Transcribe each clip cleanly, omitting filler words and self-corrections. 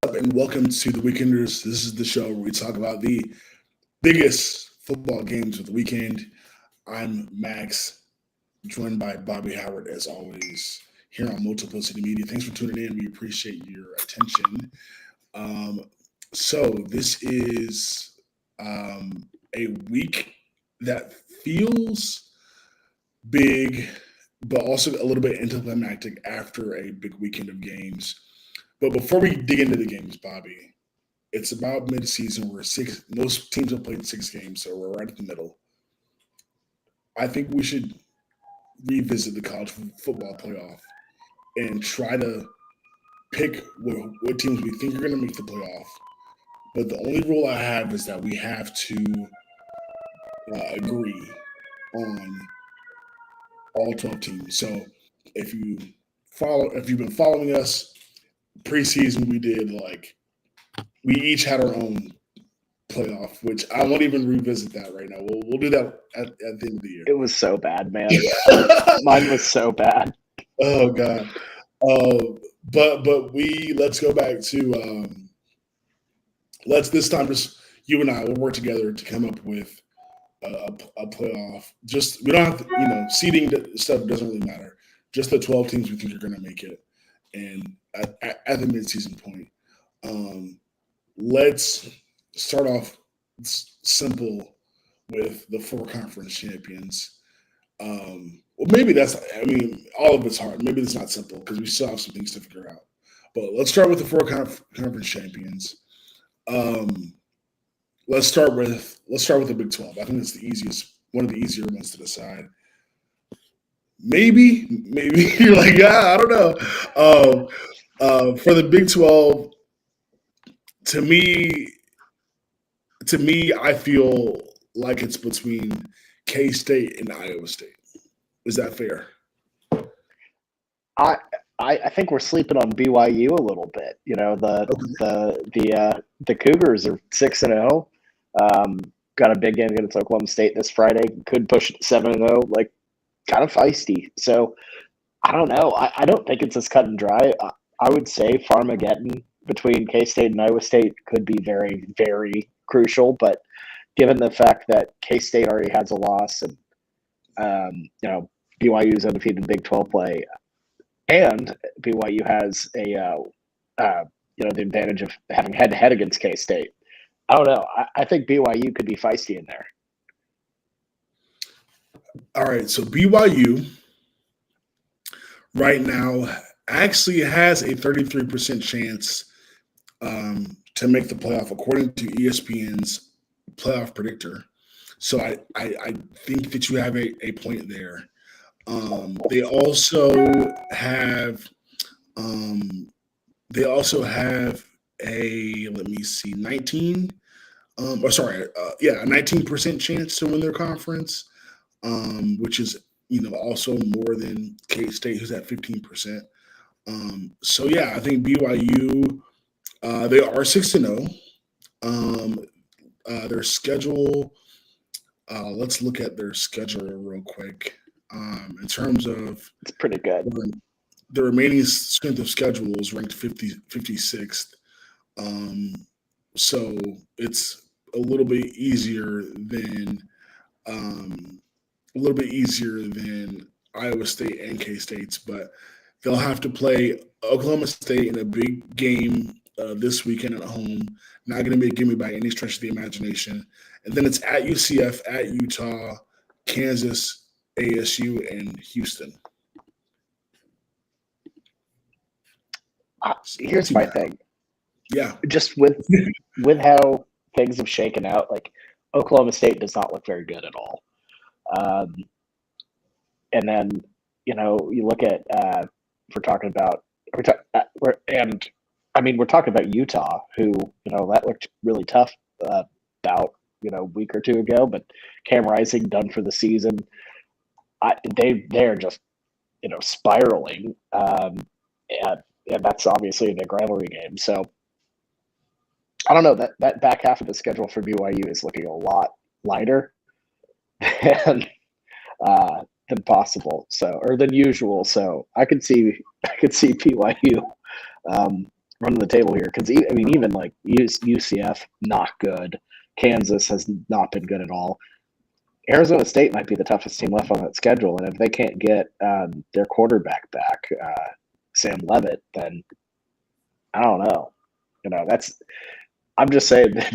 up, and welcome to the Weekenders. This is the show where we talk about the biggest football games of the weekend. I'm Max, joined by Bobby Howard, as always, here on Multiplicity Media. Thanks for tuning in. We appreciate your attention. Um, this is a week that feels big, but also a little bit anticlimactic after a big weekend of games. But before we dig into the games, Bobby, it's about mid-season where most teams have played 6 games, so we're right at the middle. I think we should revisit the college football playoff and try to pick what teams we think are going to make the playoff. But the only rule I have is that we have to agree on all 12 teams. So if if you've been following us preseason, we did we each had our own playoff, which I won't even revisit that right now. We'll do that at the end of the year. It was so bad, man. Mine was so bad. Oh God. But let's go back to let's this time just you and I will work together to come up with a playoff. Just we don't have to, seeding stuff doesn't really matter. Just the 12 teams we think are going to make it, and at the midseason point, let's start off simple with the 4 conference champions. Well, maybe all of it's hard. Maybe it's not simple because we still have some things to figure out. But let's start with the 4 conference champions. Let's start with the Big 12. I think it's one of the easier ones to decide. Maybe you're like, yeah, I don't know. For the Big 12, to me, I feel like it's between K-State and Iowa State. Is that fair? I think we're sleeping on BYU a little bit. The Cougars are 6-0. Got a big game against Oklahoma State this Friday. Could push it to 7-0. Like, kind of feisty. So I don't know. I don't think it's as cut and dry. I would say Farmageddon between K-State and Iowa State could be very, very crucial. But given the fact that K-State already has a loss and BYU is undefeated in Big 12 play, and BYU has the advantage of having head-to-head against K-State. I don't know. I think BYU could be feisty in there. All right, so BYU right now actually has a 33% chance to make the playoff, according to ESPN's playoff predictor. So I think that you have a point there. They also have a 19% chance to win their conference, which is also more than K-State, who's at 15%. So yeah, I think BYU they are 6-0. Their schedule. Let's look at their schedule real quick. In terms of, it's pretty good. The remaining strength of schedule is ranked 56th. So it's a little bit easier than Iowa State and K-State's, but they'll have to play Oklahoma State in a big game this weekend at home. Not going to be a gimme by any stretch of the imagination. And then it's at UCF, at Utah, Kansas, ASU, and Houston. Here's my thing. Yeah. Just with how things have shaken out, like Oklahoma State does not look very good at all. And then, you look at we're talking about Utah, who, that looked really tough about, a week or two ago, but Cam Rising done for the season. They're just, spiraling. And that's obviously a big rivalry game. So I don't know, that back half of the schedule for BYU is looking a lot lighter than than usual. So I could see BYU running the table here because even like UCF not good, Kansas has not been good at all. Arizona State might be the toughest team left on that schedule, and if they can't get their quarterback back, Sam Levitt, then I don't know. I'm just saying that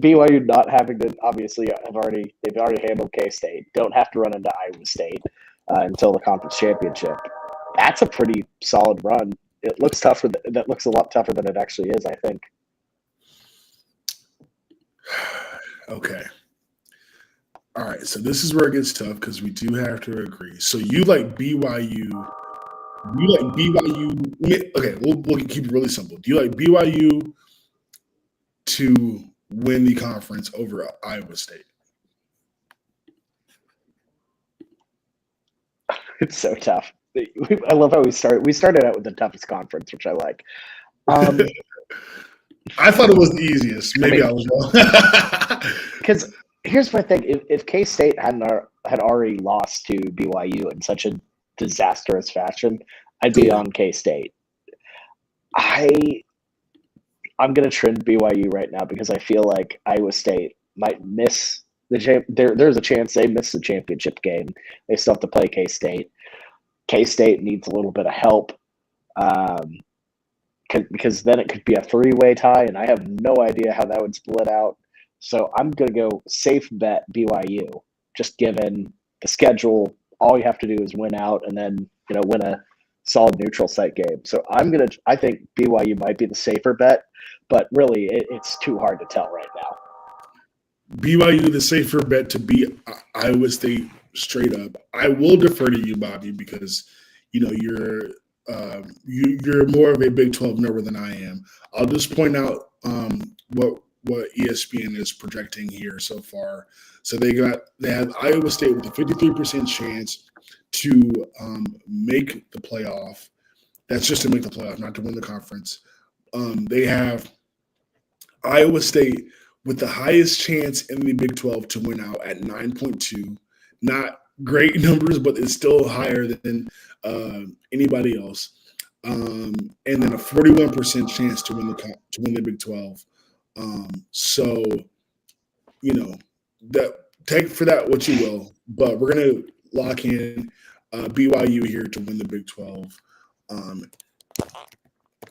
BYU not having to obviously they've already handled K-State. Don't have to run into Iowa State until the conference championship. That's a pretty solid run. It looks tougher. That looks a lot tougher than it actually is, I think. Okay. All right. So this is where it gets tough because we do have to agree. So you like BYU? You like BYU? Okay, we'll keep it really simple. Do you like BYU to win the conference over Iowa State? It's so tough. I love how we started. We started out with the toughest conference, which I like. I thought it was the easiest. Maybe I was wrong. Because here's my thing: if K-State had already lost to BYU in such a disastrous fashion, I'd be on K-State. I'm going to trend BYU right now because I feel like Iowa State might miss the there's a chance they miss the championship game. They still have to play K-State. K-State needs a little bit of help because then it could be a three-way tie, and I have no idea how that would split out. So I'm going to go safe bet BYU, just given the schedule. All you have to do is win out and then win a solid neutral site game. So I think BYU might be the safer bet, but really it's too hard to tell right now. BYU the safer bet to beat Iowa State straight up. I will defer to you, Bobby, because you're more of a Big 12 knower than I am. I'll just point out what ESPN is projecting here so far. So they have Iowa State with a 53% chance to make the playoff. That's just to make the playoff, not to win the conference. They have Iowa State with the highest chance in the Big 12 to win out at 9.2. Not great numbers, but it's still higher than anybody else. And then a 41% chance to win the Big 12. So, that take for that what you will, but we're gonna lock in BYU here to win the Big 12.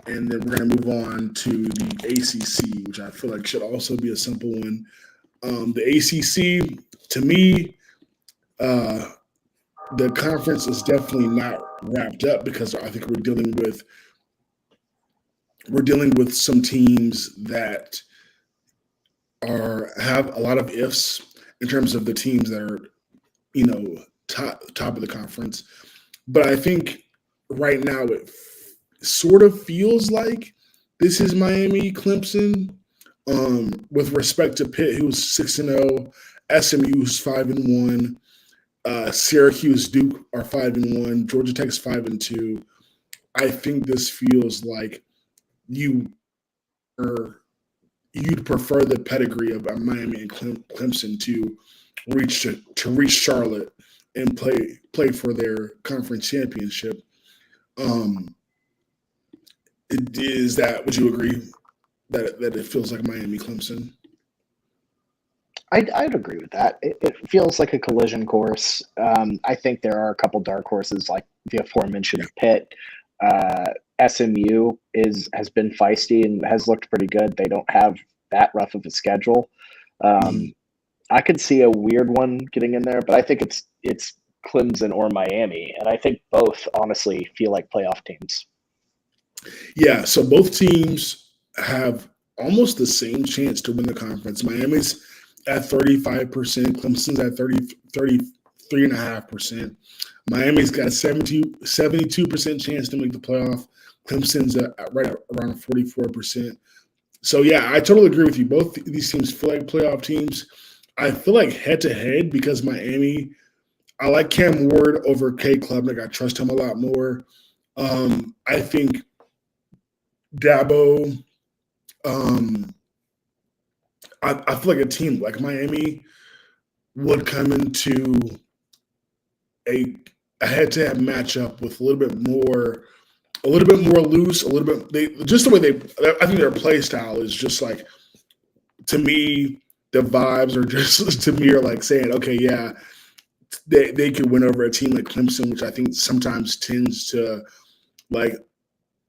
And then we're going to move on to the ACC, which I feel like should also be a simple one. The ACC, to me, the conference is definitely not wrapped up because I think we're dealing with some teams that have a lot of ifs in terms of the teams that are, top of the conference. But I think right now it sort of feels like this is Miami, Clemson, with respect to Pitt, who's 6-0, SMU, who's 5-1, Syracuse, Duke are 5-1, Georgia Tech's 5-2. I think this feels like you'd prefer the pedigree of Miami and Clemson to reach Charlotte and play for their conference championship. Is that, would you agree that it feels like Miami Clemson? I'd agree with that. It feels like a collision course. I think there are a couple dark horses like the aforementioned Pitt. SMU has been feisty and has looked pretty good. They don't have that rough of a schedule. I could see a weird one getting in there, but I think it's Clemson or Miami, and I think both honestly feel like playoff teams. Yeah, so both teams have almost the same chance to win the conference. Miami's at 35%, Clemson's at 33.5%. Miami's got a 72% chance to make the playoff. Clemson's at right around 44%. So, yeah, I totally agree with you. Both these teams feel like playoff teams. I feel like head-to-head because Miami, I like Cam Ward over Cade Klubnik. I trust him a lot more. I think Dabo, I feel like a team like Miami would come into a head-to-head matchup with a little bit more a little bit more loose, a little bit. They just the way they. I think their play style is just like, to me. The vibes are just to me are like saying, okay, yeah, they could win over a team like Clemson, which I think sometimes tends to like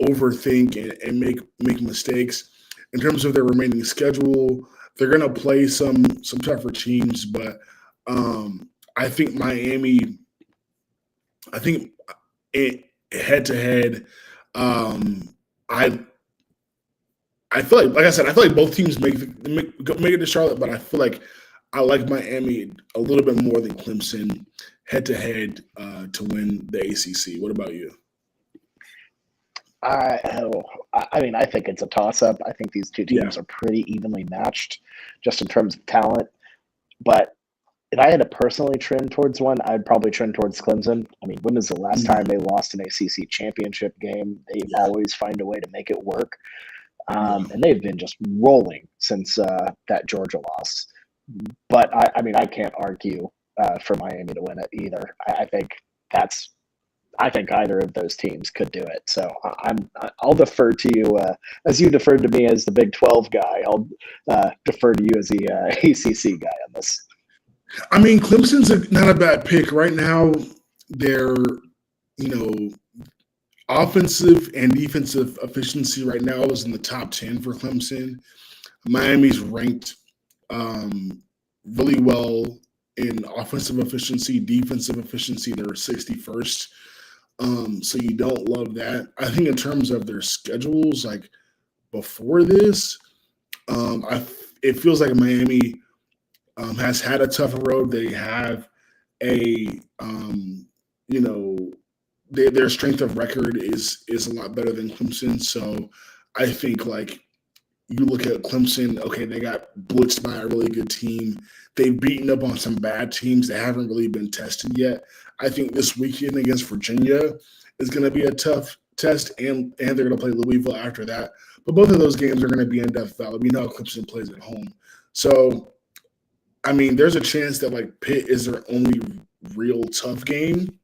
overthink and make mistakes. In terms of their remaining schedule, they're gonna play some tougher teams, but I think Miami. I think it head to head. I I feel like I said, I feel like both teams make it to Charlotte, but I feel like I like Miami a little bit more than Clemson head to head to win the ACC. What about you? I mean, I think it's a toss up. I think these two Yeah, teams are pretty evenly matched just in terms of talent. But if I had to personally trend towards one, I'd probably trend towards Clemson. I mean, when was the last time mhm, they lost an ACC championship game? They yeah, always find a way to make it work. yeah. And they've been just rolling since that Georgia loss. But I mean, I can't argue for Miami to win it either. I think that's I think either of those teams could do it. So I'll defer to you as you deferred to me as the Big 12 guy. I'll defer to you as the ACC guy on this. I mean, Clemson's not a bad pick right now. They're you know offensive and defensive efficiency right now is in the top 10 for Clemson. Miami's ranked um, really well in offensive efficiency, defensive efficiency. They're 61st. So you don't love that. I think in terms of their schedules, like before this, I it feels like Miami has had a tougher road. They have a you know their strength of record is a lot better than Clemson. So I think like you look at Clemson, okay, they got blitzed by a really good team. They've beaten up on some bad teams that haven't really been tested yet. I think this weekend against Virginia is going to be a tough test, and they're going to play Louisville after that. But both of those games are going to be in Death Valley. We know how Clemson plays at home. So, I mean, there's a chance that like Pitt is their only real tough game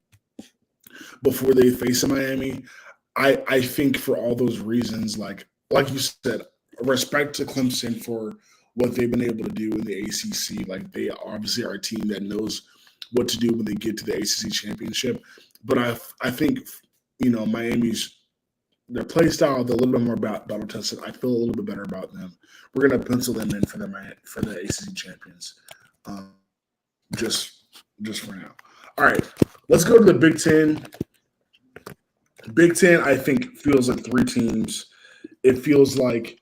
before they face Miami. I think for all those reasons, like you said, respect to Clemson for what they've been able to do in the ACC. Like they obviously are a team that knows what to do when they get to the ACC championship. But I think Miami's their play style, they're a little bit more battle tested. I feel a little bit better about them. We're gonna pencil them in for the ACC champions. Um, just for now. All right, let's go to the Big Ten. Big Ten, I think, feels like three teams. It feels like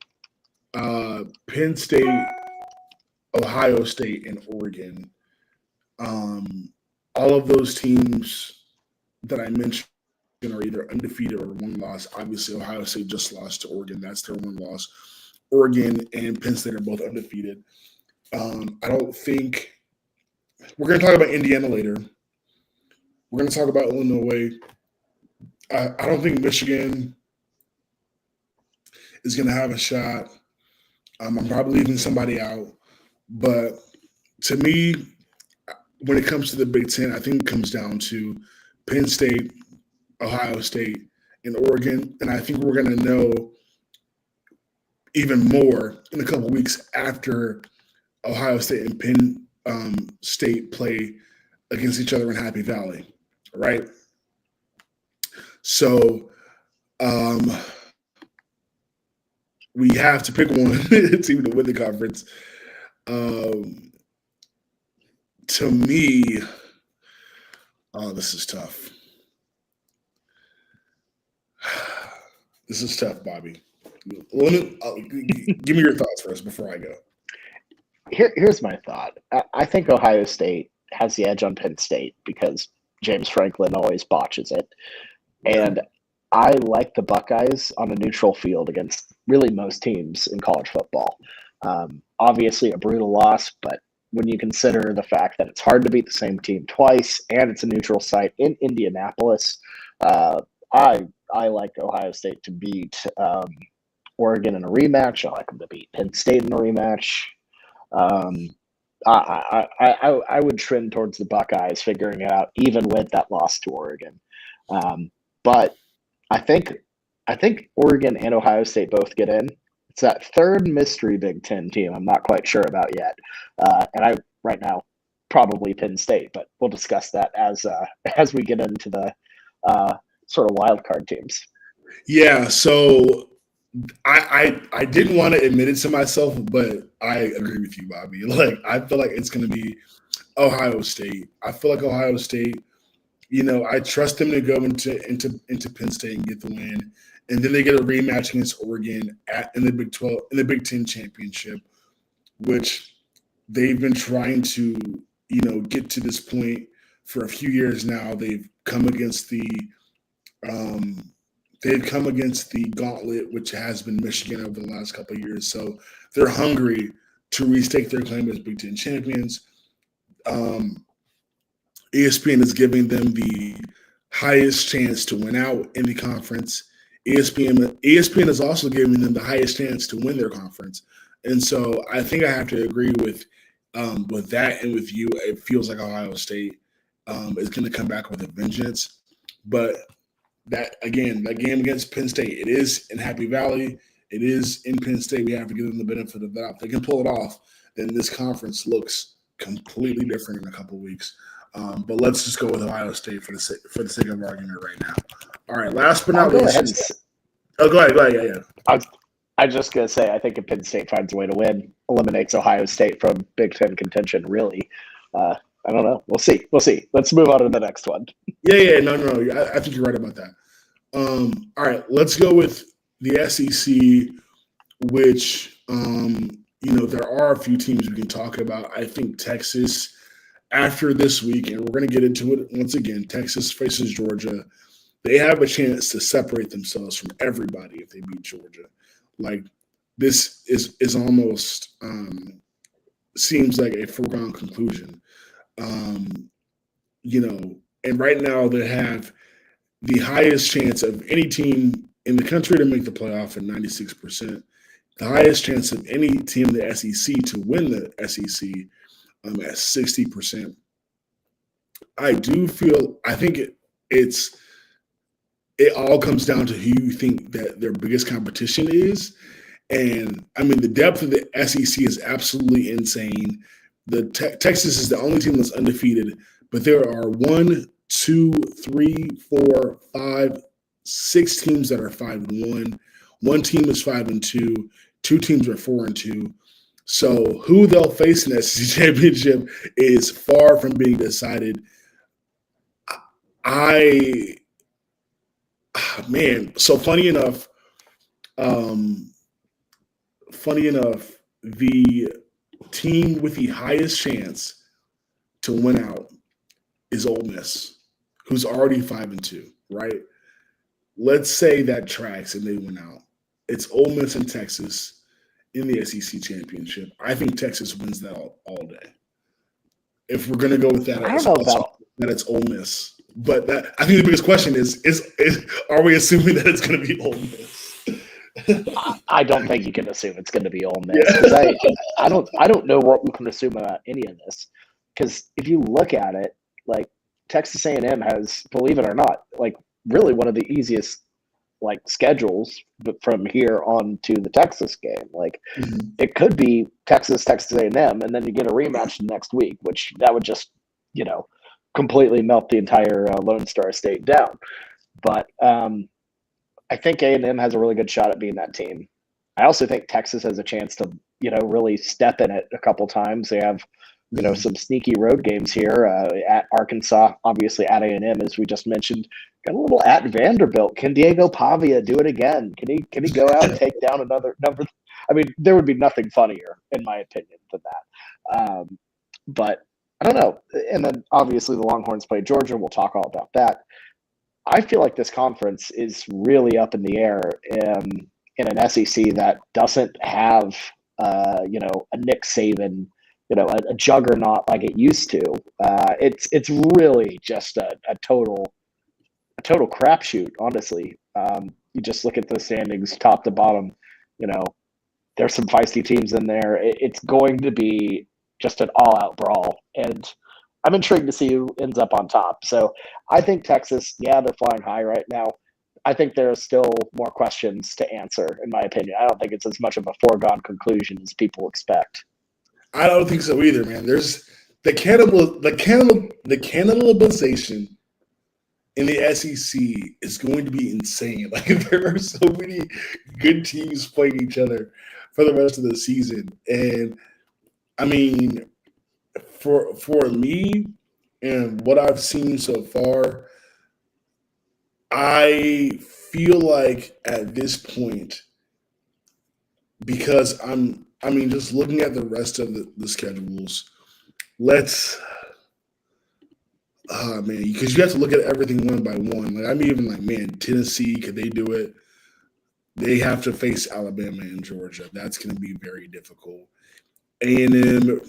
Penn State, Ohio State, and Oregon. Um, all of those teams that I mentioned are either undefeated or one loss. Obviously, Ohio State just lost to Oregon. That's their one loss. Oregon and Penn State are both undefeated. I don't think we're going to talk about Indiana later. We're going to talk about Illinois. I don't think Michigan is going to have a shot. I'm probably leaving somebody out. But to me, when it comes to the Big Ten, I think it comes down to Penn State, Ohio State, and Oregon. And I think we're going to know even more in a couple weeks after Ohio State and Penn State play against each other in Happy Valley, right? So we have to pick one team to win the conference. To me, oh, this is tough. This is tough, Bobby. Give me your thoughts first before I go. Here's my thought. I think Ohio State has the edge on Penn State because James Franklin always botches it. Okay. And I like the Buckeyes on a neutral field against really most teams in college football. Obviously, a brutal loss, but when you consider the fact that it's hard to beat the same team twice and it's a neutral site in Indianapolis, uh, I like Ohio State to beat Oregon in a rematch. I like them to beat Penn State in a rematch. Um, I would trend towards the Buckeyes figuring it out, even with that loss to Oregon. But I think I think Oregon and Ohio State both get in. It's that third mystery Big Ten team I'm not quite sure about yet. And I right now probably Penn State, but we'll discuss that as we get into the sort of wild card teams. Yeah, so I didn't want to admit it to myself, but I agree with you, Bobby. Like I feel like it's going to be Ohio State. I feel like Ohio State. I trust them to go into Penn State and get the win, and then they get a rematch against Oregon in the Big 12 in the Big 10 championship, which they've been trying to get to this point for a few years now. They've come against um, the gauntlet, which has been Michigan over the last couple of years. So they're hungry to restake their claim as Big Ten champions. ESPN is giving them the highest chance to win out in the conference. ESPN is also giving them the highest chance to win their conference. And so I think I have to agree with that and with you. It feels like Ohio State is going to come back with a vengeance. But that game against Penn State, it is in Happy Valley. It is in Penn State. We have to give them the benefit of that. If they can pull it off, then this conference looks completely different in a couple of weeks. But let's just go with Ohio State for the sake of argument right now. All right, last but not least. Go ahead. Yeah. I was just going to say, I think if Penn State finds a way to win, eliminates Ohio State from Big Ten contention, really. I don't know. We'll see. Let's move on to the next one. Yeah. No. I think you're right about that. All right, let's go with the SEC, which, there are a few teams we can talk about. I think Texas, after this week, and we're going to get into it once again, Texas faces Georgia. They have a chance to separate themselves from everybody if they beat Georgia. Like, this is almost seems like a foregone conclusion. And right now they have the highest chance of any team in the country to make the playoff at 96%. The highest chance of any team in the SEC to win the SEC at 60%. I think it all comes down to who you think that their biggest competition is. And I mean, the depth of the SEC is absolutely insane. Texas is the only team that's undefeated, but there are 1, 2, 3, 4, 5, 6 teams that are 5-1. One team is 5-2. 2 teams are 4-2. So who they'll face in the SEC championship is far from being decided. So funny enough, the team with the highest chance to win out is Ole Miss, who's already 5-2, right? Let's say that tracks and they win out. It's Ole Miss and Texas in the SEC championship. I think Texas wins that all day. If we're going to go with that, I don't know about that it's Ole Miss. But I think the biggest question is are we assuming that it's going to be Ole Miss? I don't think you can assume it's going to be Ole Miss. Yeah. I don't know what we can assume about any of this. Because if you look at it, like Texas A&M has, believe it or not, like really one of the easiest like schedules from here on to the Texas game. Like It could be Texas A&M, and then you get a rematch next week, which that would just completely melt the entire Lone Star State down. But I think A&M has a really good shot at being that team. I also think Texas has a chance to really step in it a couple times. They have some sneaky road games here at Arkansas, obviously at A&M, as we just mentioned. Got a little at Vanderbilt. Can Diego Pavia do it again? Can he go out and take down another number? I mean, there would be nothing funnier, in my opinion, than that. But I don't know. And then obviously the Longhorns play Georgia. We'll talk all about that. I feel like this conference is really up in the air in an SEC that doesn't have a Nick Saban, a juggernaut like it used to. It's really just a total crapshoot, honestly. You just look at the standings, top to bottom. There's some feisty teams in there. It's going to be just an all-out brawl, and I'm intrigued to see who ends up on top. So I think Texas, they're flying high right now. I think there are still more questions to answer, in my opinion. I don't think it's as much of a foregone conclusion as people expect. I don't think so either, man. There's the cannibalization in the SEC is going to be insane. Like there are so many good teams playing each other for the rest of the season, and I mean, for me and what I've seen so far, I feel like at this point, because I mean, just looking at the rest of the schedules, let's man, because you have to look at everything one by one. Like I'm even like, man, Tennessee, could they do it? They have to face Alabama and Georgia. That's going to be very difficult. A&M,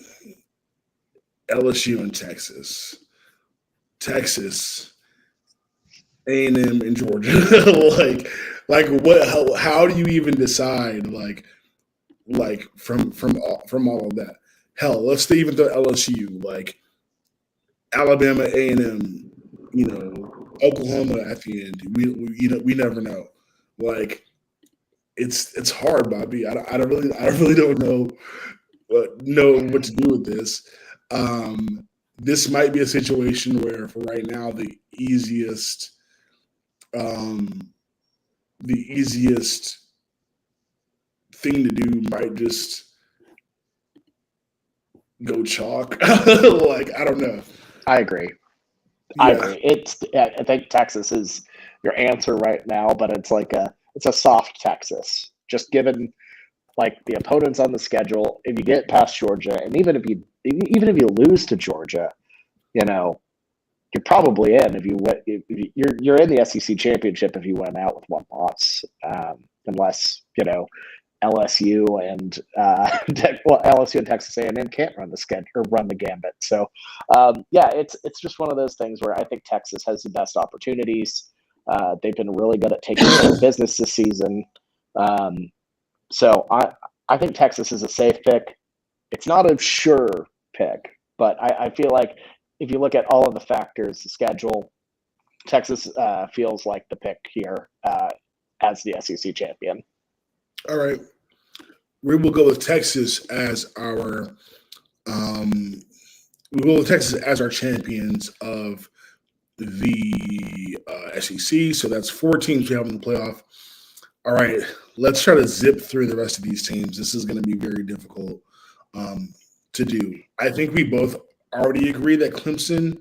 LSU, and Texas, A&M, and Georgia. like what? How do you even decide? Like from all of that. Hell, let's even throw LSU. Like Alabama, A&M, Oklahoma at the end. We never know. Like it's hard, Bobby. I really don't know what to do with this. This might be a situation where, for right now, the easiest thing to do might just go chalk. Like I don't know. I agree. I agree. I think Texas is your answer right now, but it's a soft Texas. Just given like the opponents on the schedule, if you get past Georgia, and even if you lose to Georgia, you're probably in. You're in the SEC championship if you win out with one loss, unless LSU and LSU and Texas A&M can't run the schedule or run the gambit. So it's just one of those things where I think Texas has the best opportunities. They've been really good at taking care of business this season. So I think Texas is a safe pick. It's not a sure pick, but I feel like if you look at all of the factors, the schedule, Texas feels like the pick here as the SEC champion. All right. We will go with Texas as our champions of the SEC. So that's 4 teams we have in the playoff. All right, let's try to zip through the rest of these teams. This is going to be very difficult to do. I think we both already agree that Clemson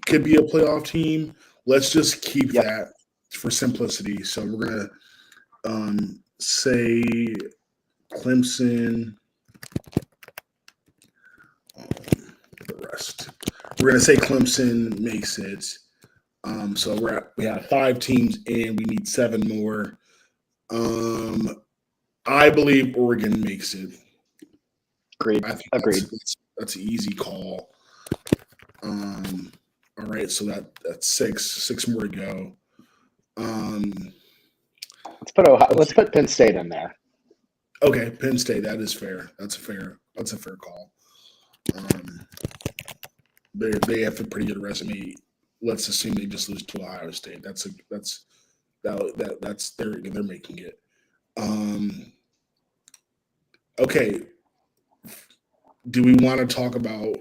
could be a playoff team. Let's just keep that for simplicity. So we're going to say Clemson. The rest. We're going to say Clemson makes it. So we have 5 teams and we need 7 more. I believe Oregon makes it. Agreed. Agreed. That's an easy call. All right, so that's 6 more to go. Let's put Penn State in there. Okay, Penn State. That is fair. That's a fair call. They have a pretty good resume. Let's assume they just lose to Ohio State. They're making it. Okay. Do we want to talk about,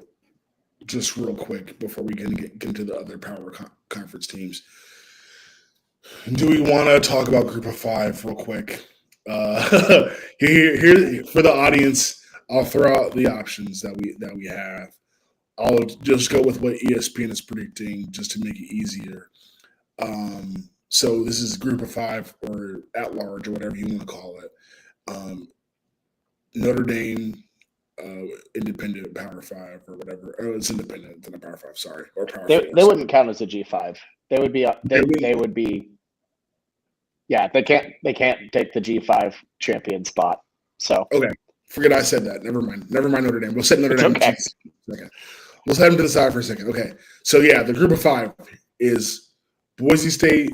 just real quick before we can get into the other power conference teams? Do we want to talk about Group of 5 real quick? Here for the audience, I'll throw out the options that we have. I'll just go with what ESPN is predicting just to make it easier. So this is Group of 5 or at large or whatever you want to call it. Notre Dame, independent Power 5 or whatever. Oh, it's independent than a Power 5. Sorry, or Power 4. They wouldn't count as a G5. They would be. They would be. Yeah, they can't take the G5 champion spot. So okay, forget I said that. Never mind Notre Dame. We'll set Notre Dame. Okay. Okay. We'll set them to the side for a second. Okay. So, yeah, the Group of 5 is Boise State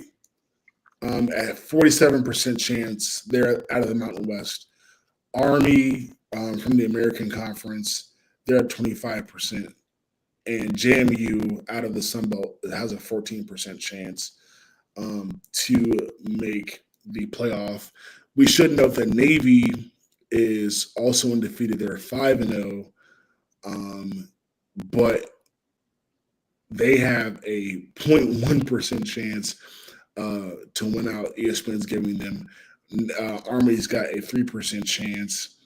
at 47% chance. They're out of the Mountain West. Army from the American Conference, they're at 25%. And JMU out of the Sun Belt has a 14% chance. to make the playoff. We should note that Navy is also undefeated. They're 5-0, but they have a 0.1% chance to win out. ESPN's giving them. Army's got a 3% chance,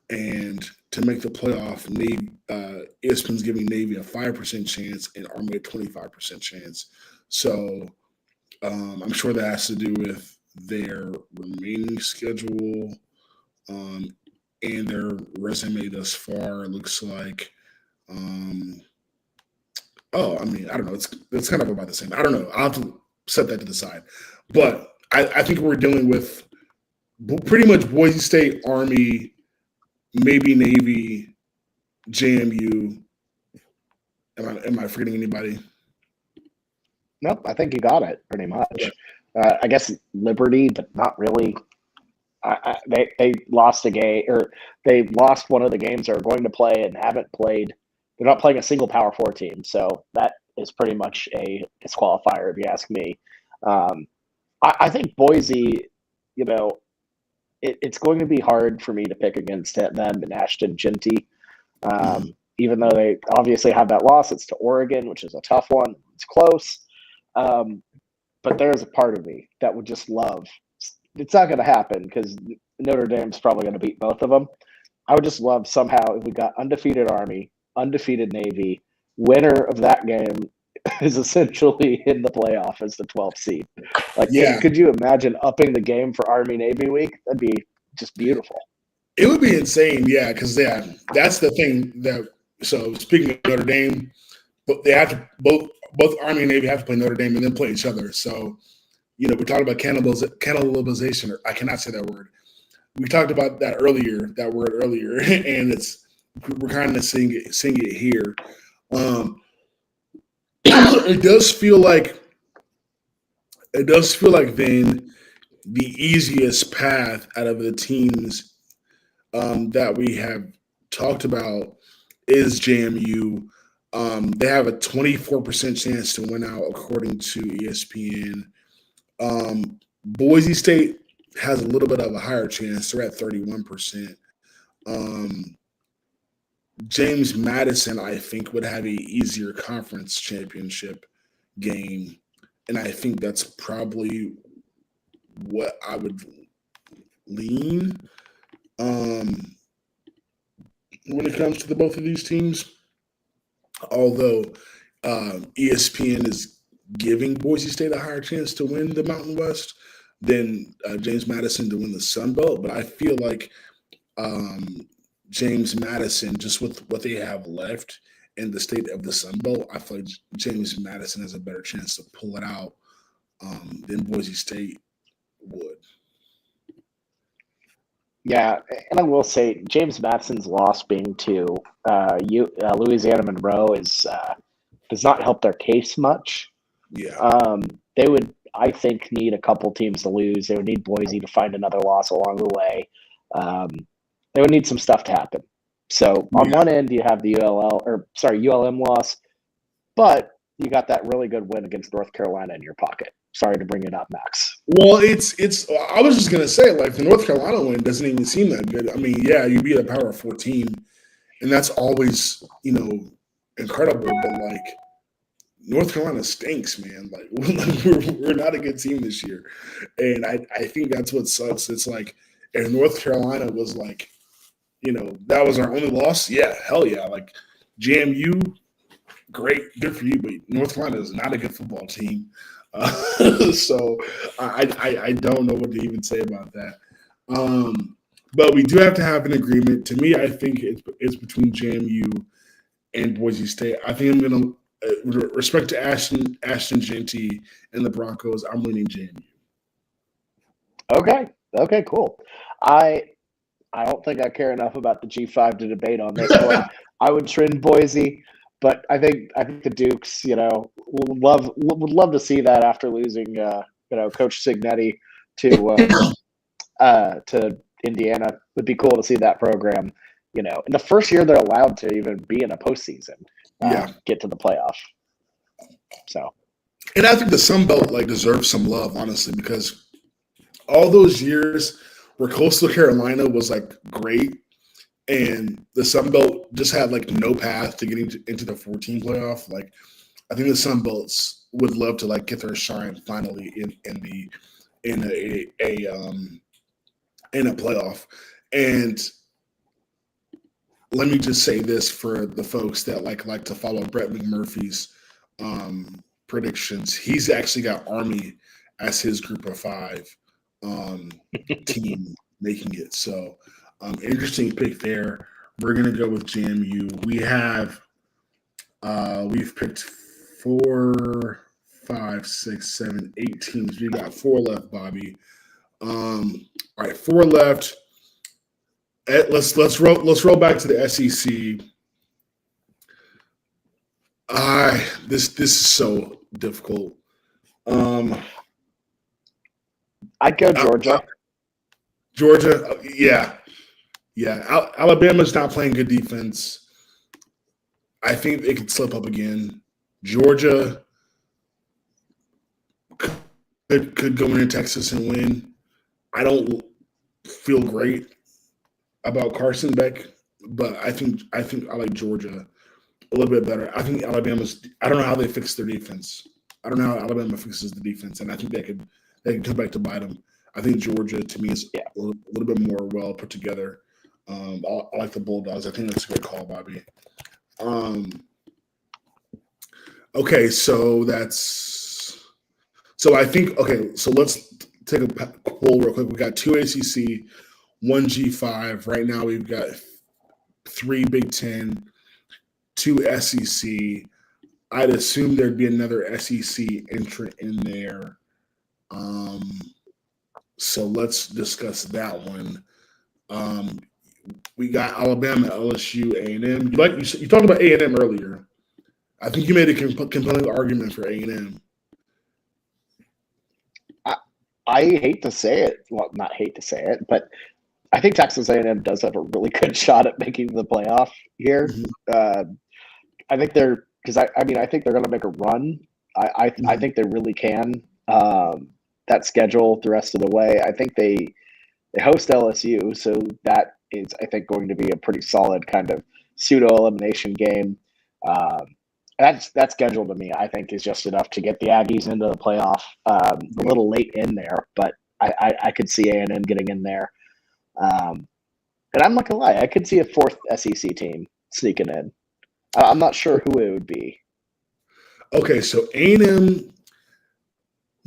and to make the playoff, Navy, ESPN's giving Navy a 5% chance and Army a 25% chance. So I'm sure that has to do with their remaining schedule and their resume thus far. It looks like. I mean, I don't know. It's kind of about the same. I don't know. I'll have to set that to the side. But I think we're dealing with pretty much Boise State, Army, maybe Navy, JMU. Am I forgetting anybody? Nope, I think you got it pretty much. I guess Liberty, but not really. They lost a game, or they lost one of the games they're going to play and haven't played. They're not playing a single Power 4 team, so that is pretty much a disqualifier if you ask me. I think Boise, it's going to be hard for me to pick against them and Ashton Genty. Even though they obviously have that loss, it's to Oregon, which is a tough one. It's close. But there's a part of me that would just love. It's not going to happen because Notre Dame's probably going to beat both of them. I would just love somehow if we got undefeated Army, undefeated Navy, winner of that game is essentially in the playoff as the 12th seed. Could you imagine upping the game for Army Navy week? That'd be just beautiful. It would be insane, yeah, because that's the thing that. So speaking of Notre Dame, but they have to both Army and Navy have to play Notre Dame and then play each other. So, we talked about cannibalization. I cannot say that word. We talked about that word earlier, and we're kind of seeing it here. It does feel like then the easiest path out of the teams that we have talked about is JMU. They have a 24% chance to win out according to ESPN. Boise State has a little bit of a higher chance. They're at 31%. James Madison, I think, would have a easier conference championship game. And I think that's probably what I would lean when it comes to both of these teams. Although ESPN is giving Boise State a higher chance to win the Mountain West than James Madison to win the Sun Belt. But I feel like James Madison, just with what they have left in the state of the Sun Belt, I feel like James Madison has a better chance to pull it out than Boise State would. Yeah, and I will say James Madison's loss being to Louisiana Monroe does not help their case much. Yeah. They would, I think, need a couple teams to lose. They would need Boise to find another loss along the way. They would need some stuff to happen. So on one end, you have the ULM loss, but you got that really good win against North Carolina in your pocket. Sorry to bring it up, Max. Well, I was just gonna say, like, the North Carolina win doesn't even seem that good. I mean, yeah, you beat a Power 14, and that's always, incredible. But like, North Carolina stinks, man. Like, we're not a good team this year, and I think that's what sucks. It's like, if North Carolina was like, that was our only loss, yeah, hell yeah. Like, JMU, great, good for you, but North Carolina is not a good football team. So I don't know what to even say about that. But we do have to have an agreement. To me, I think it's between JMU and Boise State. I think I'm going to, with respect to Ashton Genty and the Broncos, I'm leaning JMU. Okay, cool. I don't think I care enough about the G5 to debate on this one. I would trend Boise. But I think the Dukes, would love to see that after losing, Coach Cignetti to Indiana. Would be cool to see that program, in the first year they're allowed to even be in a postseason, get to the playoff. So, And I think the Sun Belt like deserves some love, honestly, because all those years where Coastal Carolina was like great and the Sun Belt just had like no path to getting into the 14 playoff. Like I think the Sun Belts would love to like get their shine finally in in a playoff. And let me just say this for the folks that like to follow Brett McMurphy's predictions. He's actually got Army as his group of five team making it. So interesting pick there. We're gonna go with JMU. We've picked 4, 5, 6, 7, 8 teams. We got 4 left, Bobby. All right, 4 left. Let's roll back to the SEC. This is so difficult. I'd go Georgia. Georgia, yeah. Alabama's not playing good defense. I think they could slip up again. Georgia could go into Texas and win. I don't feel great about Carson Beck, but I think I like Georgia a little bit better. I think Alabama's. I don't know how they fix their defense. I don't know how Alabama fixes the defense, and I think they can come back to bite them. I think Georgia to me is a little bit more well put together. I like the Bulldogs. I think that's a good call, Bobby. Okay, so I think so let's take a poll real quick. We got 2 ACC, 1 G5. Right now we've got 3 Big Ten, 2 SEC. I'd assume there'd be another SEC entrant in there. So let's discuss that one. We got Alabama, LSU, A&M. You talked about A&M earlier. I think you made a compelling argument for A&M. I hate to say it. Well, not hate to say it, but I think Texas A&M does have a really good shot at making the playoff here. Mm-hmm. I think they're because I think they're going to make a run. I think they really can. That schedule the rest of the way. I think they host LSU, so that is I think going to be a pretty solid kind of pseudo elimination game. That schedule to me, I think, is just enough to get the Aggies into the playoff. A little late in there, but I could see A&M getting in there. And I'm not gonna lie, I could see a 4th SEC team sneaking in. I'm not sure who it would be. Okay, so A&M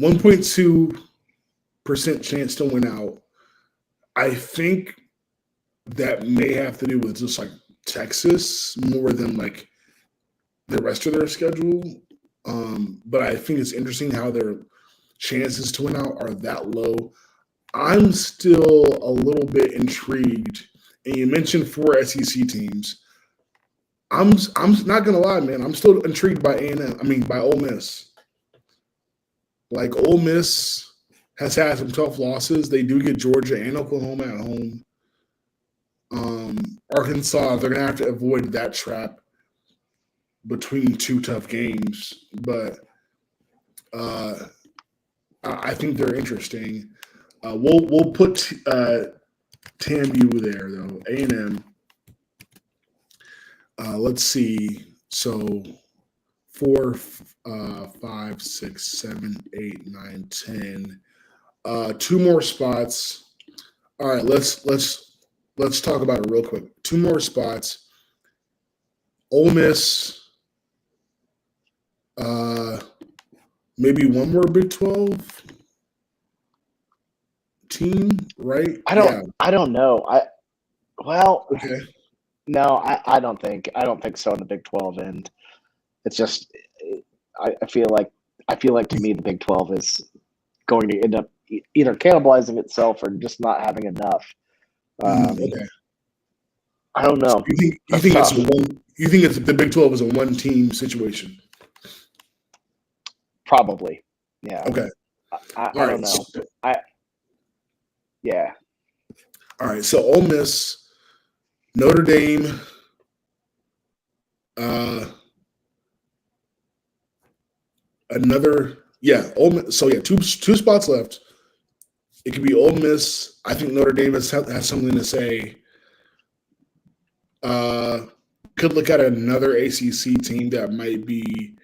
1.2% chance to win out. I think that may have to do with just like Texas more than like the rest of their schedule. But I think it's interesting how their chances to win out are that low. I'm still a little bit intrigued. And you mentioned 4 SEC teams. I'm not gonna lie, man. I'm still intrigued by by Ole Miss. Like Ole Miss has had some tough losses. They do get Georgia and Oklahoma at home. Arkansas, they're gonna have to avoid that trap between 2 tough games, but I think they're interesting. We'll put TAMU there though. A&M. Let's see. So 4, 5, 6, 7, 8, 9, 10. 2 more spots. All right, let's talk about it real quick. 2 more spots. Ole Miss. Maybe 1 more Big 12 team, right? I don't know. Okay. No, I don't think so in the Big 12 end. It's just I feel like to me the Big 12 is going to end up either cannibalizing itself or just not having enough. Okay. I don't know. So you think it's the Big 12 is a 1-team situation? Probably. Yeah. Okay. I don't know. Yeah. All right. So Ole Miss, Notre Dame, Ole Miss. So two spots left. It could be Ole Miss. I think Notre Dame has something to say. Could look at another ACC team that might be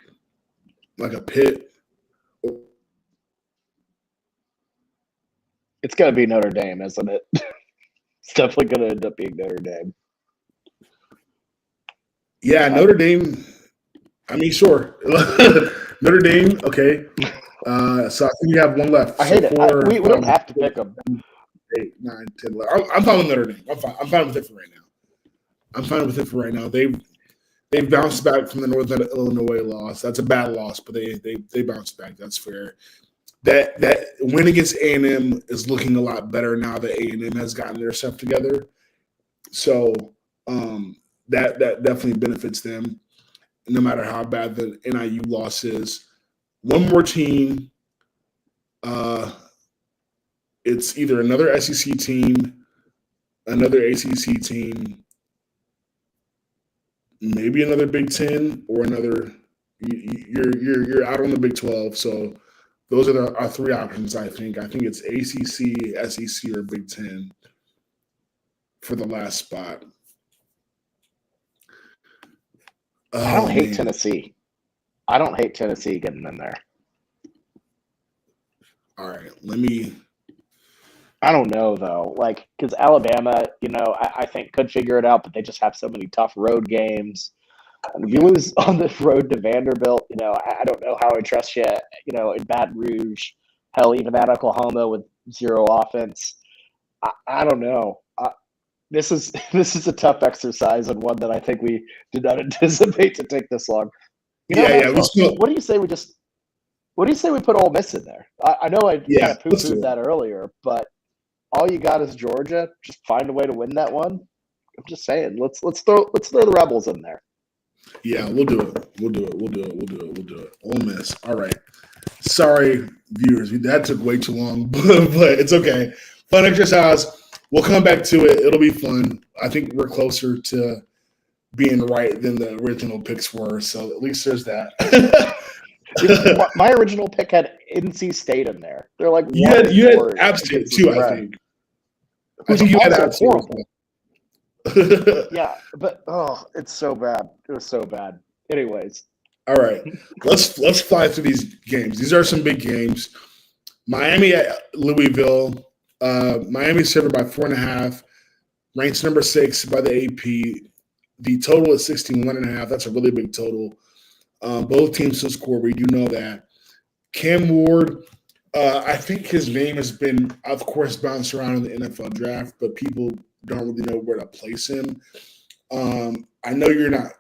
like a Pitt. It's going to be Notre Dame, isn't it? It's definitely going to end up being Notre Dame. Yeah, Notre Dame. I mean, sure. Notre Dame, okay. So I think we have one left. I hate it. We don't have to pick them. 8, 9, 10, 11. I'm fine with Notre Dame. I'm fine with it for right now. They've bounced back from the Northern Illinois loss. That's a bad loss, but they bounced back. That's fair. That win against A&M is looking a lot better now that A&M has gotten their stuff together. So that definitely benefits them, no matter how bad the NIU loss is. One more team. It's either another SEC team, another ACC team, maybe another Big Ten, or another. You're out on the Big 12. So those are our three options. I think it's ACC, SEC, or Big Ten for the last spot. I don't hate Tennessee. I don't hate Tennessee getting in there. All right, I don't know though, because Alabama, I think could figure it out, but they just have so many tough road games. And if you lose on the road to Vanderbilt, I don't know how I trust you, in Baton Rouge, hell, even at Oklahoma with zero offense. I don't know. This is a tough exercise and one that I think we did not anticipate to take this long. What do you say we put Ole Miss in there? I know I kind of poo-pooed that earlier, but all you got is Georgia. Just find a way to win that one. I'm just saying, let's throw the Rebels in there. Yeah, we'll do it. Ole Miss. All right. Sorry, viewers, that took way too long, but it's okay. Fun exercise. We'll come back to it. It'll be fun. I think we're closer to being right than the original picks were, so at least there's that. My original pick had NC State in there. They're like you had App State too, I think. I think you had App State. Yeah, but it's so bad. It was so bad. Anyways, all right, let's fly through these games. These are some big games. Miami at Louisville. Miami's favored by 4.5. Ranks number 6 by the AP. The total is 61.5. That's a really big total. Both teams still score. We do know that. Cam Ward, I think his name has been, of course, bounced around in the NFL draft, but people don't really know where to place him. I know you're not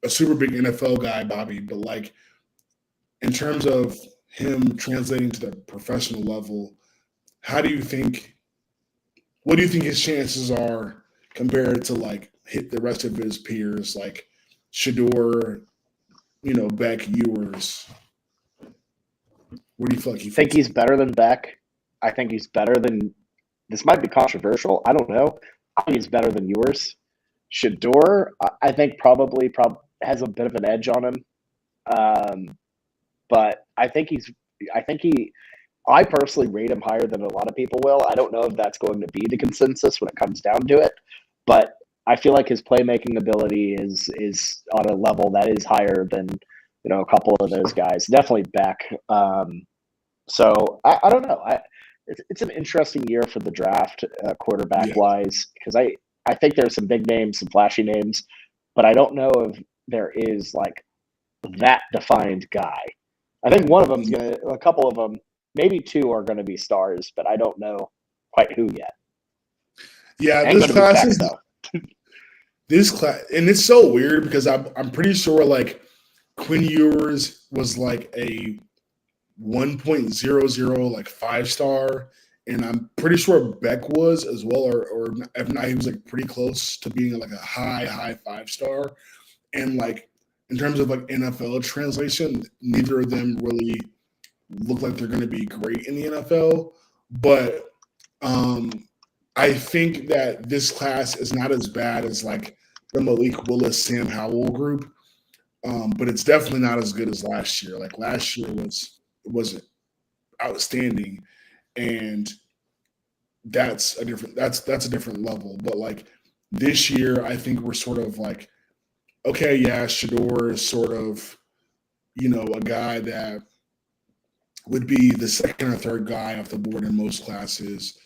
a super big NFL guy, Bobby, but in terms of him translating to the professional level, what do you think his chances are compared to hit the rest of his peers like Shedeur, Beck, Ewers? Where do you feel like he fits? I think he's better than Beck. I think he's better than – this might be controversial. I don't know. I think he's better than Ewers. Shedeur, I think probably has a bit of an edge on him. But I personally rate him higher than a lot of people will. I don't know if that's going to be the consensus when it comes down to it. But I feel like his playmaking ability is on a level that is higher than a couple of those guys. Definitely Beck. So I don't know. It's an interesting year for the draft, quarterback wise, because I think there's some big names, some flashy names, but I don't know if there is that defined guy. I think one of them's a couple of them, maybe two are going to be stars, but I don't know quite who yet. Yeah, this class, and it's so weird because I'm pretty sure Quinn Ewers was a 1.00 5-star, and I'm pretty sure Beck was as well, or if not, he was pretty close to being a high 5-star. And in terms of NFL translation, neither of them really look like they're going to be great in the NFL. But I think that this class is not as bad as the Malik Willis, Sam Howell group. but it's definitely not as good as last year. Like last year was outstanding, and that's a different level. But like this year, I think we're sort of like, okay, yeah, Shador is sort of, a guy that would be the second or third guy off the board in most classes.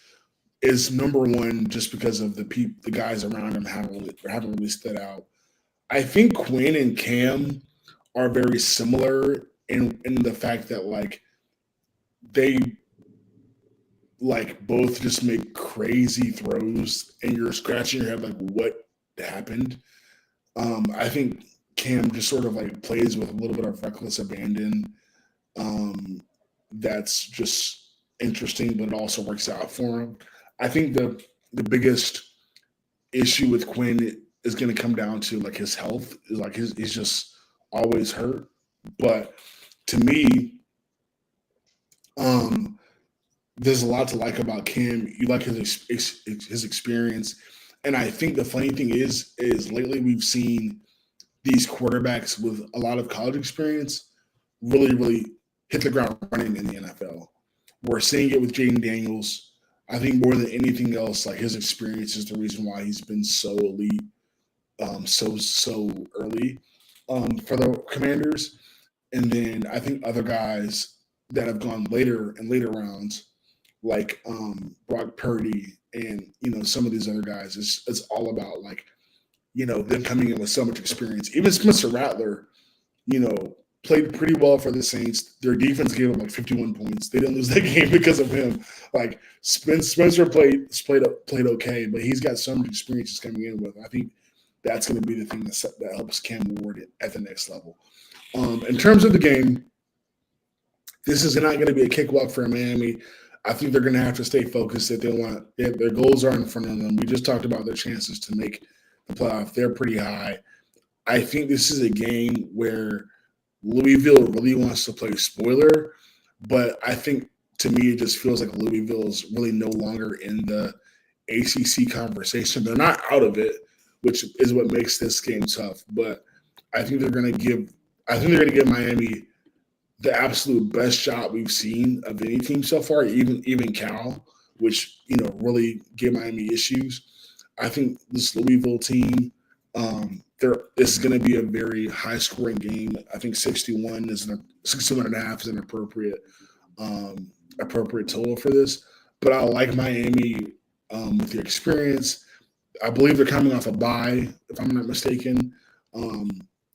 Is number one just because of the guys around him haven't really stood out. I think Quinn and Cam are very similar in the fact that like they like both just make crazy throws and you're scratching your head like what happened. I think Cam just sort of like plays with a little bit of reckless abandon. Um, that's just interesting, but it also works out for him. I think the biggest issue with Quinn is going to come down to like his health. Is like he's just always hurt. But to me, um, there's a lot to like about Cam. You like his experience, and I think the funny thing is lately we've seen these quarterbacks with a lot of college experience really hit the ground running in the NFL. We're seeing it with Jaden Daniels. I think more than anything else, like his experience is the reason why he's been so elite, so early for the Commanders. And then I think other guys that have gone later in later rounds, like Brock Purdy and some of these other guys, it's all about like them coming in with so much experience. Even Spencer Rattler, you know, played pretty well for the Saints. Their defense gave them like 51 points. They didn't lose that game because of him. Like Spencer played okay, but he's got so much experience he's coming in with. I think that's going to be the thing that helps Cam Ward at the next level. In terms of the game, this is not going to be a cakewalk for Miami. I think they're going to have to stay focused if their goals are in front of them. We just talked about their chances to make the playoff. They're pretty high. I think this is a game where Louisville really wants to play spoiler, but I think to me it just feels like Louisville is really no longer in the ACC conversation. They're not out of it, which is what makes this game tough. But I think they're going to give Miami the absolute best shot we've seen of any team so far, even Cal, which really gave Miami issues. I think this Louisville team, this is going to be a very high scoring game. I think 61 and a half is an appropriate total for this. But I like Miami with the experience. I believe they're coming off a bye, if I'm not mistaken.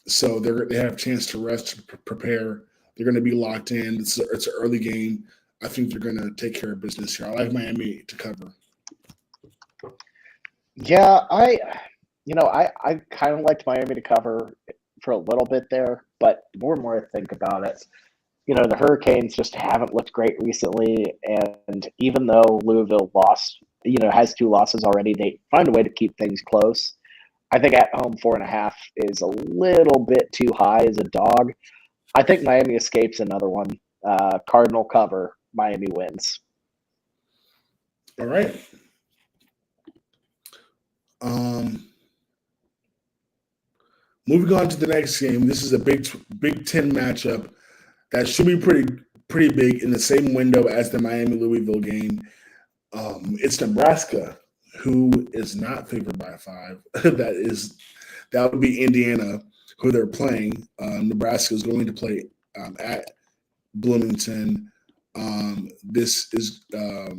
So they have a chance to rest, to prepare. They're going to be locked in. It's an early game. I think they're going to take care of business here. I like Miami to cover. Yeah, I kind of liked Miami to cover for a little bit there, but more and more I think about it, the Hurricanes just haven't looked great recently, and even though Louisville has 2 losses already, they find a way to keep things close. I think at home 4.5 is a little bit too high as a dog. I think Miami escapes another one. Cardinal cover, Miami wins. All right. Moving on to the next game. This is a Big Ten matchup that should be pretty big in the same window as the Miami-Louisville game. It's Nebraska, who is not favored by 5. That would be Indiana, who they're playing. Nebraska is going to play at Bloomington. This is a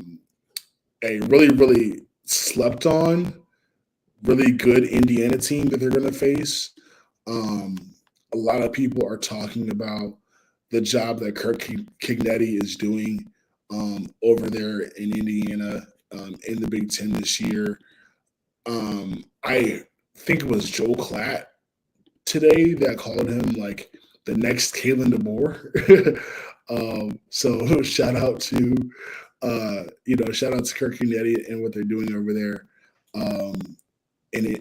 really slept on, really good Indiana team that they're going to face. A lot of people are talking about the job that Kirk Cignetti is doing over there in Indiana in the Big Ten this year. I think it was Joe Klatt today that called him like the next Kalen DeBoer. So shout out to Kirk Cignetti and what they're doing over there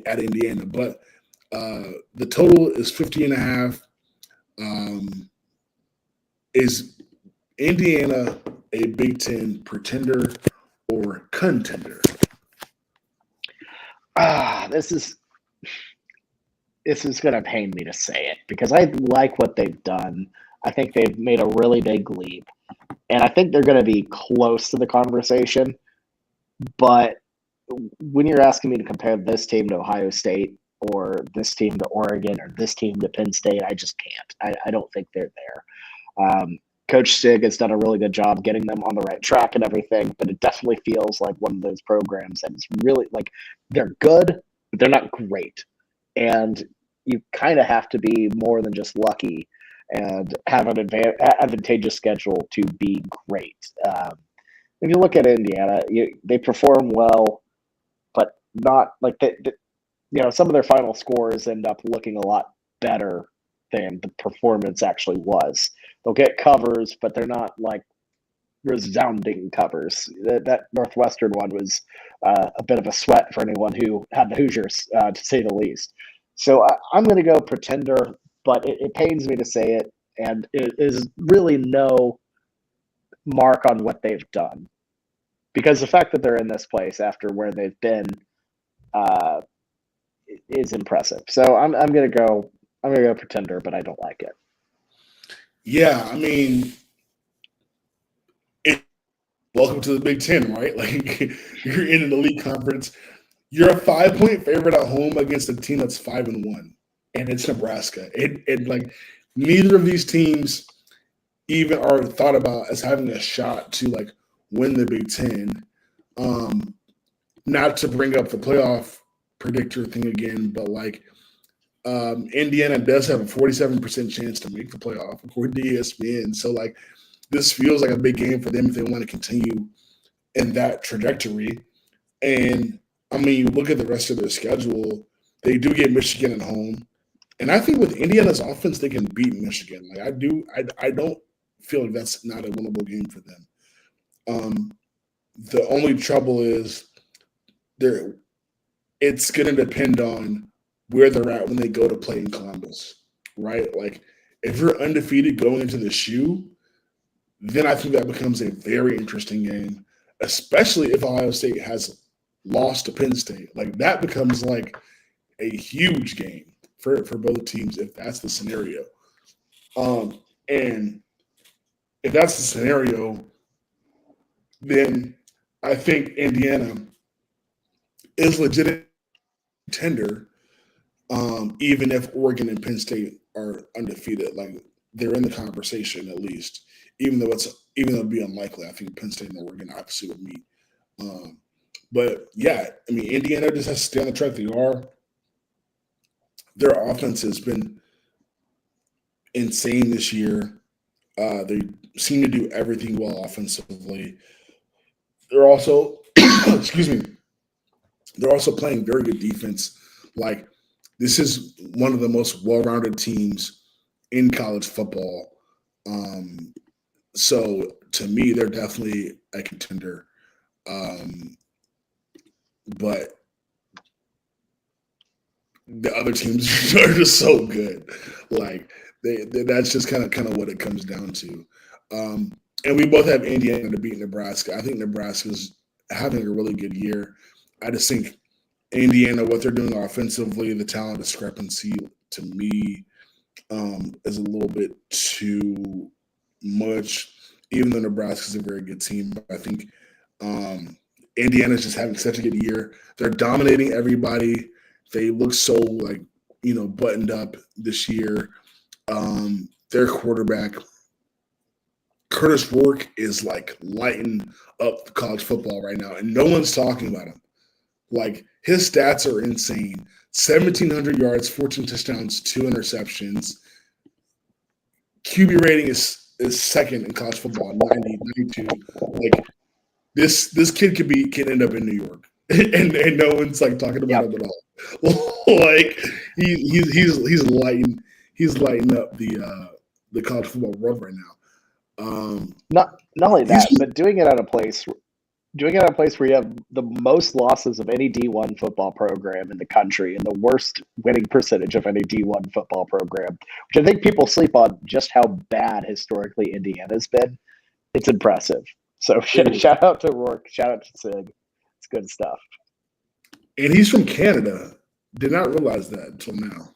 at Indiana. But the total is 50.5. Is Indiana a Big Ten pretender or contender? This is this is going to pain me to say it because I like what they've done. I think they've made a really big leap, and I think they're going to be close to the conversation. But when you're asking me to compare this team to Ohio State or this team to Oregon or this team to Penn State, I just can't. I don't think they're there. Coach Stig has done a really good job getting them on the right track and everything, but it definitely feels like one of those programs that is really like they're good, but they're not great. And you kind of have to be more than just lucky and have an advantageous schedule to be great. If you look at Indiana, they perform well, but not like some of their final scores end up looking a lot better than the performance actually was. They'll get covers, but they're not like resounding covers. That Northwestern one was a bit of a sweat for anyone who had the Hoosiers, to say the least. So I'm going to go pretender, but it pains me to say it, and it is really no mark on what they've done. Because the fact that they're in this place after where they've been is impressive. So I'm going to go pretender, but I don't like it. Yeah, I mean, welcome to the Big Ten, right? Like you're in an elite conference. You're a 5-point favorite at home against a team that's 5-1, and it's Nebraska. And like neither of these teams even are thought about as having a shot to like win the Big Ten. Not to bring up the playoff predictor thing again, but like Indiana does have a 47% chance to make the playoff according to ESPN. So like this feels like a big game for them if they want to continue in that trajectory. And I mean, you look at the rest of their schedule, they do get Michigan at home. And I think with Indiana's offense, they can beat Michigan. Like I don't feel like that's not a winnable game for them. The only trouble is it's going to depend on where they're at when they go to play in Columbus, right? Like if you're undefeated going into the shoe, then I think that becomes a very interesting game, especially if Ohio State has lost to Penn State. Like that becomes like a huge game for both teams if that's the scenario. And if that's the scenario, then I think Indiana is legitimate contender, even if Oregon and Penn State are undefeated. Like they're in the conversation at least, even though it'd be unlikely. I think Penn State and Oregon obviously would meet. But yeah, I mean, Indiana just has to stay on the track they are. Their offense has been insane this year. They seem to do everything well offensively. They're also, excuse me, they're also playing very good defense. Like this is one of the most well-rounded teams in college football. So to me, they're definitely a contender. But the other teams are just so good. Like that's just kind of what it comes down to. And we both have Indiana to beat Nebraska. I think Nebraska's having a really good year. I just think Indiana, what they're doing offensively, the talent discrepancy to me is a little bit too much. Even though Nebraska's a very good team, I think Indiana's just having such a good year. They're dominating everybody. They look so buttoned up this year. Their quarterback, Curtis Rourke, is like lighting up college football right now, and no one's talking about him. Like his stats are insane: 1,700 yards, 14 touchdowns, 2 interceptions. QB rating is second in college football, 90, 92. Like this kid can end up in New York, and no one's like talking about him at all. Like he's lighting up the college football world right now. Not only that, but doing it at a place where you have the most losses of any D1 football program in the country and the worst winning percentage of any D1 football program, which I think people sleep on just how bad historically Indiana's been. It's impressive. So shout out to Rourke, shout out to Sig. It's good stuff. And he's from Canada. Did not realize that until now.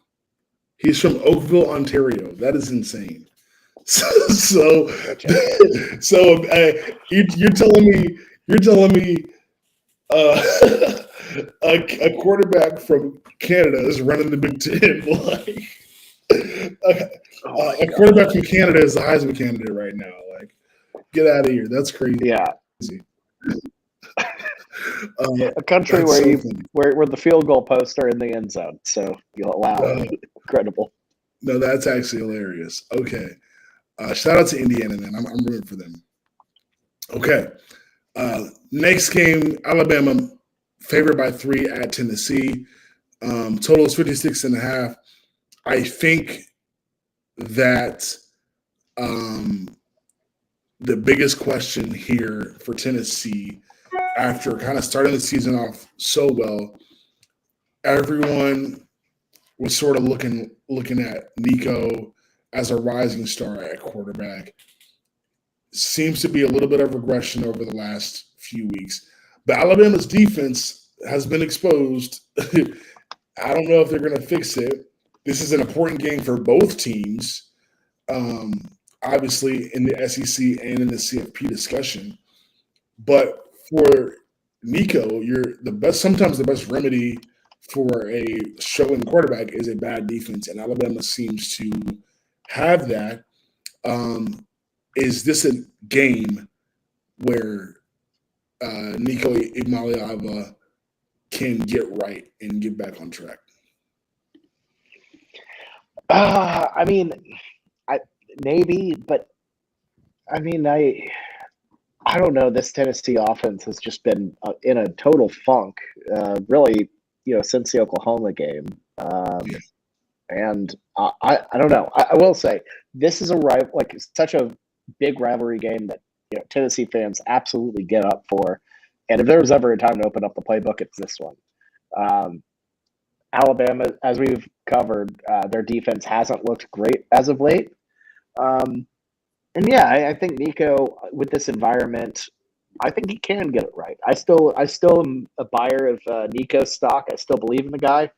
He's from Oakville, Ontario. That is insane. So, you're telling me uh, a quarterback from Canada is running the Big Ten. Like, a quarterback from Canada is the Heisman candidate right now. Like, get out of here. That's crazy. Yeah. A country where so where the field goal posts are in the end zone. So wow, incredible. No, that's actually hilarious. Okay. Shout out to Indiana, man. I'm rooting for them. Okay. Next game, Alabama favored by 3 at Tennessee. Total is 56.5. I think that the biggest question here for Tennessee, after kind of starting the season off so well, everyone was sort of looking at Nico as a rising star at quarterback. Seems to be a little bit of regression over the last few weeks. But Alabama's defense has been exposed. I don't know if they're going to fix it. This is an important game for both teams, obviously in the SEC and in the CFP discussion. But for Nico, sometimes the best remedy for a struggling quarterback is a bad defense, and Alabama seems to have that. Is this a game where Nico Imaliava can get right and get back on track? I mean, maybe, but I mean, I don't know. This Tennessee offense has just been in a total funk, really, since the Oklahoma game. And I don't know. I will say this is such a big rivalry game that Tennessee fans absolutely get up for. And if there was ever a time to open up the playbook, it's this one. Alabama, as we've covered, their defense hasn't looked great as of late. And yeah, I think Nico, with this environment, I think he can get it right. I still am a buyer of Nico stock. I still believe in the guy.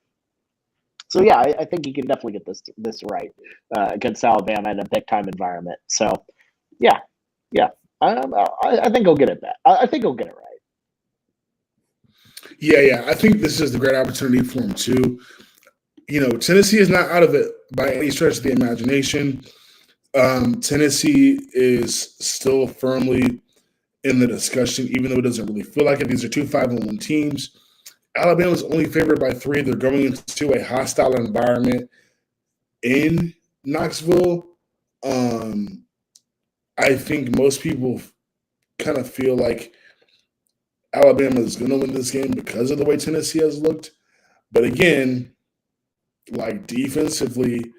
So yeah, I think he can definitely get this right against Alabama in a big time environment. So yeah, I think he'll get it back. I think he'll get it right. Yeah. I think this is the great opportunity for him too. Tennessee is not out of it by any stretch of the imagination. Tennessee is still firmly in the discussion, even though it doesn't really feel like it. These are two 5-1 teams. Alabama's only favored by 3. They're going into a hostile environment in Knoxville. I think most people kind of feel like Alabama is going to win this game because of the way Tennessee has looked. But again, like defensively,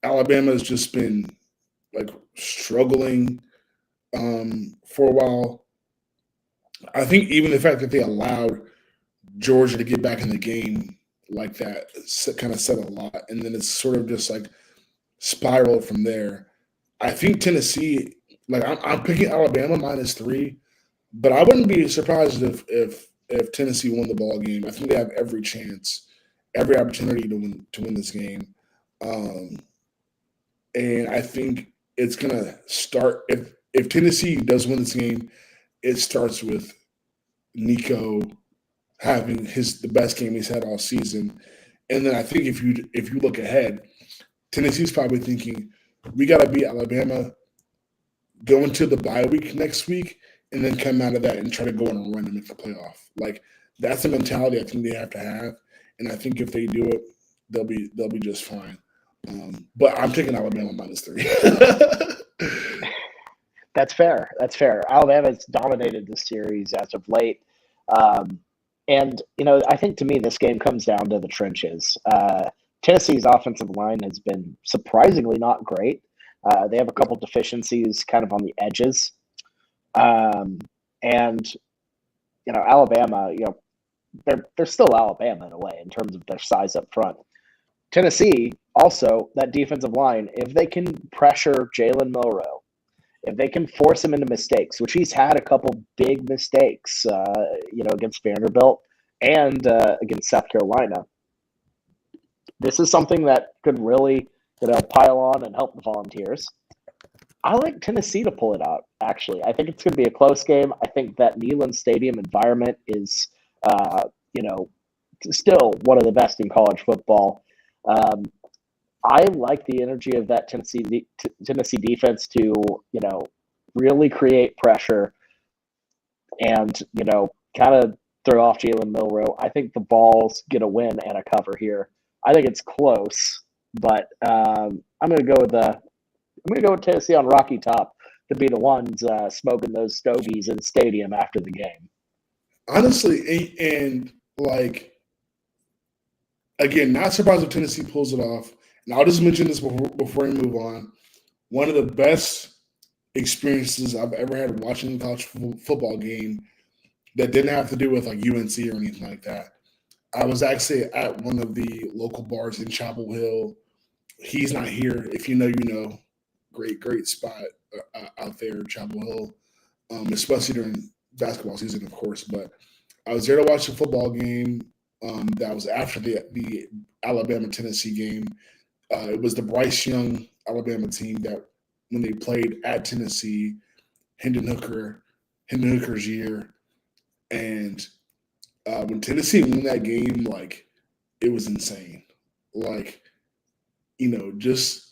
Alabama has just been like struggling for a while. I think even the fact that they allowed Georgia to get back in the game like that kind of said a lot. And then it's sort of just like spiraled from there. I think Tennessee, like I'm picking Alabama -3, but I wouldn't be surprised if Tennessee won the ball game. I think they have every chance, every opportunity to win this game. And I think it's gonna start if Tennessee does win this game, it starts with Nico having the best game he's had all season. And then I think if you look ahead, Tennessee's probably thinking, we got to beat Alabama, go into the bye week next week, and then come out of that and try to go on a run and make the playoff. Like, that's the mentality I think they have to have. And I think if they do it, they'll be just fine. But I'm taking Alabama -3. That's fair. Alabama's dominated the series as of late. And, I think to me, this game comes down to the trenches. Tennessee's offensive line has been surprisingly not great. They have a couple deficiencies kind of on the edges. And, Alabama, they're still Alabama in a way in terms of their size up front. Tennessee, also, that defensive line, if they can pressure Jalen Milroe, if they can force him into mistakes, which he's had a couple big mistakes, against Vanderbilt and against South Carolina, this is something that could really, pile on and help the Volunteers. I like Tennessee to pull it out, actually. I think it's going to be a close game. I think that Neyland Stadium environment is, still one of the best in college football. I like the energy of that Tennessee defense to, really create pressure and, kind of throw off Jalen Milroe. I think the Vols get a win and a cover here. I think it's close, but I'm going to go with Tennessee on Rocky Top to be the ones smoking those stogies in the stadium after the game. Honestly, and like, again, not surprised if Tennessee pulls it off. And I'll just mention this before we move on. One of the best experiences I've ever had watching a college football game that didn't have to do with like UNC or anything like that. I was actually at one of the local bars in Chapel Hill. He's not here. If you know, you know. Great spot out there, Chapel Hill, especially during basketball season, of course. But I was there to watch a football game that was after the Alabama-Tennessee game. It was the Bryce Young Alabama team that when they played at Tennessee, Hendon Hooker's year. And when Tennessee won that game, like, it was insane. Like, just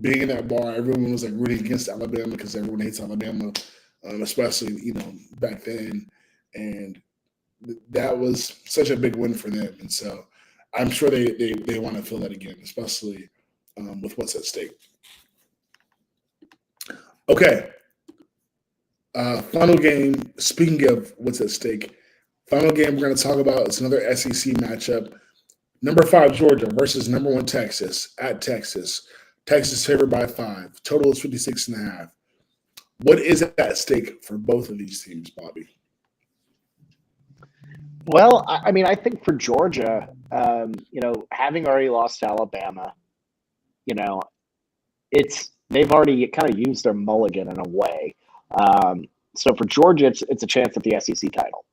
being in that bar, everyone was like rooting against Alabama because everyone hates Alabama, especially, back then. And that was such a big win for them. And so I'm sure they want to feel that again, especially with what's at stake. Okay. Final game, speaking of what's at stake, final game we're going to talk about is another SEC matchup. Number 5, Georgia versus number 1, Texas at Texas. Texas favored by 5. Total is 56.5. What is at stake for both of these teams, Bobby? Well, I mean, I think for Georgia, having already lost to Alabama, they've already kind of used their mulligan in a way. So for Georgia, it's a chance at the SEC title.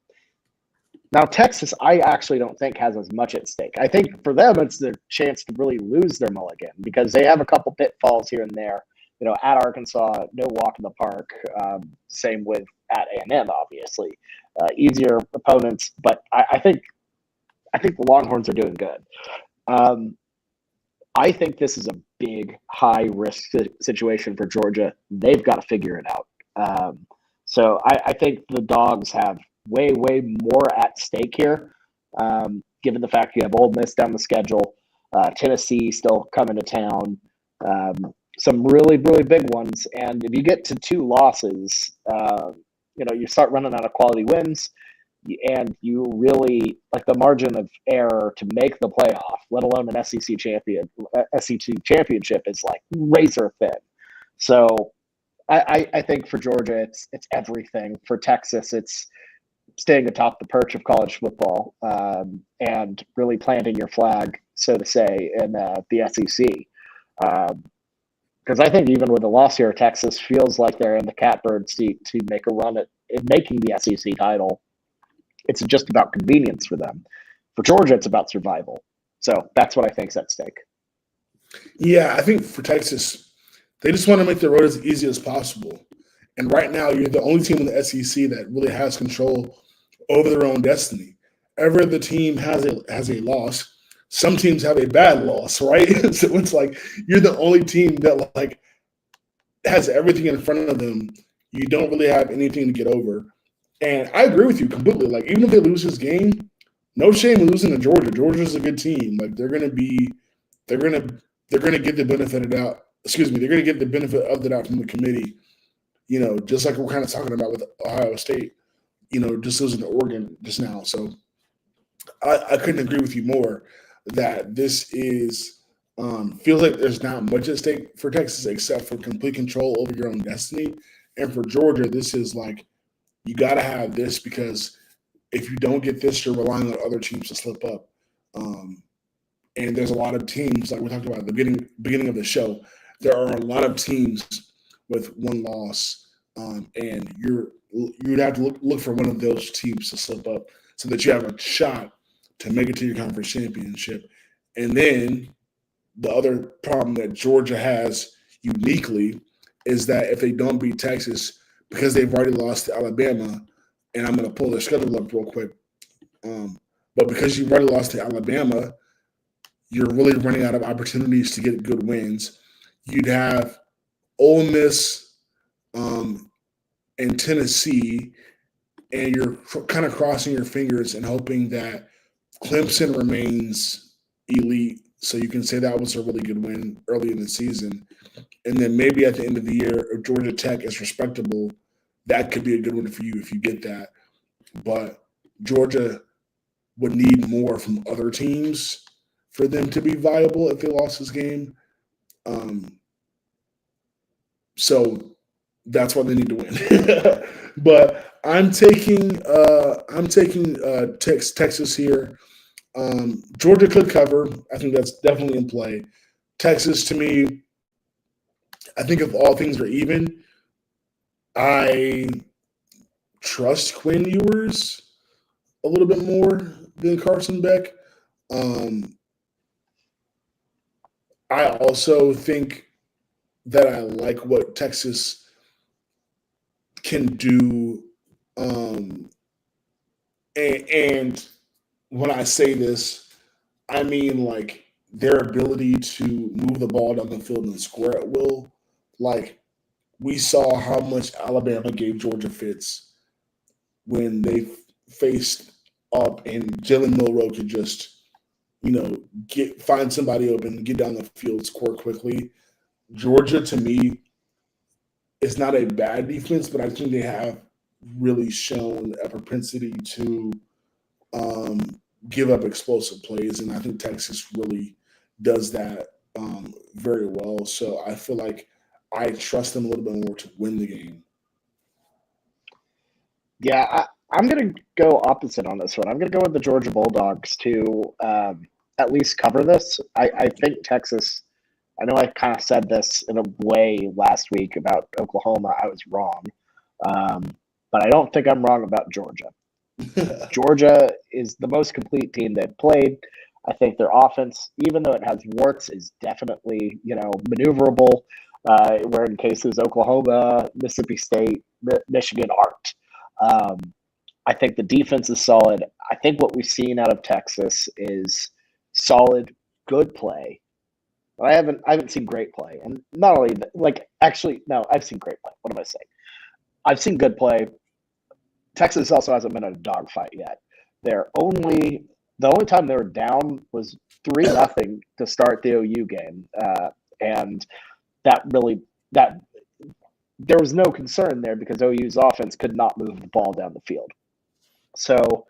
Now, Texas, I actually don't think has as much at stake. I think for them, it's their chance to really lose their mulligan because they have a couple pitfalls here and there. At Arkansas, no walk in the park. Same with at A&M, obviously. Easier opponents, but I think the Longhorns are doing good. I think this is a big, high-risk situation for Georgia. They've got to figure it out. So I think the Dogs have way more at stake here, given the fact you have Ole Miss down the schedule, Tennessee still coming to town, some really big ones. And if you get to 2 losses, you start running out of quality wins, and you really like the margin of error to make the playoff, let alone an SEC championship is like razor thin. So I think for Georgia, it's everything. For Texas, it's staying atop the perch of college football and really planting your flag, so to say, in the SEC. Because I think even with the loss here, Texas feels like they're in the catbird seat to make a run at making the SEC title. It's just about convenience for them. For Georgia, it's about survival. So that's what I think is at stake. Yeah, I think for Texas, they just want to make the road as easy as possible. And right now, you're the only team in the SEC that really has control over their own destiny. Ever the team has a loss, some teams have a bad loss, right? So it's like you're the only team that like has everything in front of them. You don't really have anything to get over. And I agree with you completely. Like, even if they lose this game, no shame in losing to Georgia. Georgia's a good team. Like, they're gonna get the benefit of the doubt. Excuse me, they're gonna get the benefit of the doubt from the committee. Just like we're kind of talking about with Ohio State, just losing to Oregon just now. So I couldn't agree with you more that this is feels like there's not much at stake for Texas except for complete control over your own destiny. And for Georgia, this is like, you got to have this because if you don't get this, you're relying on other teams to slip up. And there's a lot of teams, like we talked about at the beginning of the show, there are a lot of teams with one loss, and you would have to look for one of those teams to slip up so that you have a shot to make it to your conference championship. And then the other problem that Georgia has uniquely is that if they don't beat Texas, because they've already lost to Alabama, and I'm going to pull their schedule up real quick. But because you've already lost to Alabama, you're really running out of opportunities to get good wins. You'd have Ole Miss and Tennessee, and you're kind of crossing your fingers and hoping that Clemson remains elite, so you can say that was a really good win early in the season. And then maybe at the end of the year, if Georgia Tech is respectable, that could be a good one for you if you get that. But Georgia would need more from other teams for them to be viable if they lost this game. So that's why they need to win. But I'm taking Texas here. Georgia could cover. I think that's definitely in play. Texas, to me, I think if all things are even, I trust Quinn Ewers a little bit more than Carson Beck. I also think that I like what Texas can do. And when I say this, I mean like their ability to move the ball down the field and score at will. Like we saw how much Alabama gave Georgia fits when they faced up and Jalen Milroe could just, find somebody open, get down the field, score quickly. Georgia, to me, is not a bad defense, but I think they have really shown a propensity to give up explosive plays, and I think Texas really does that very well. So I feel like I trust them a little bit more to win the game. Yeah, I'm going to go opposite on this one. I'm going to go with the Georgia Bulldogs to at least cover this. I think Texas, I know I kind of said this in a way last week about Oklahoma. I was wrong. But I don't think I'm wrong about Georgia. Georgia is the most complete team they've played. I think their offense, even though it has warts, is definitely, maneuverable, where in cases Oklahoma, Mississippi State, Michigan aren't. I think the defense is solid. I think what we've seen out of Texas is solid, good play. I haven't seen great play, and not only no, I've seen great play. What am I saying? I've seen good play. Texas also hasn't been in a dogfight yet. The only time they were down was 3-0 to start the OU game, and that there was no concern there because OU's offense could not move the ball down the field. So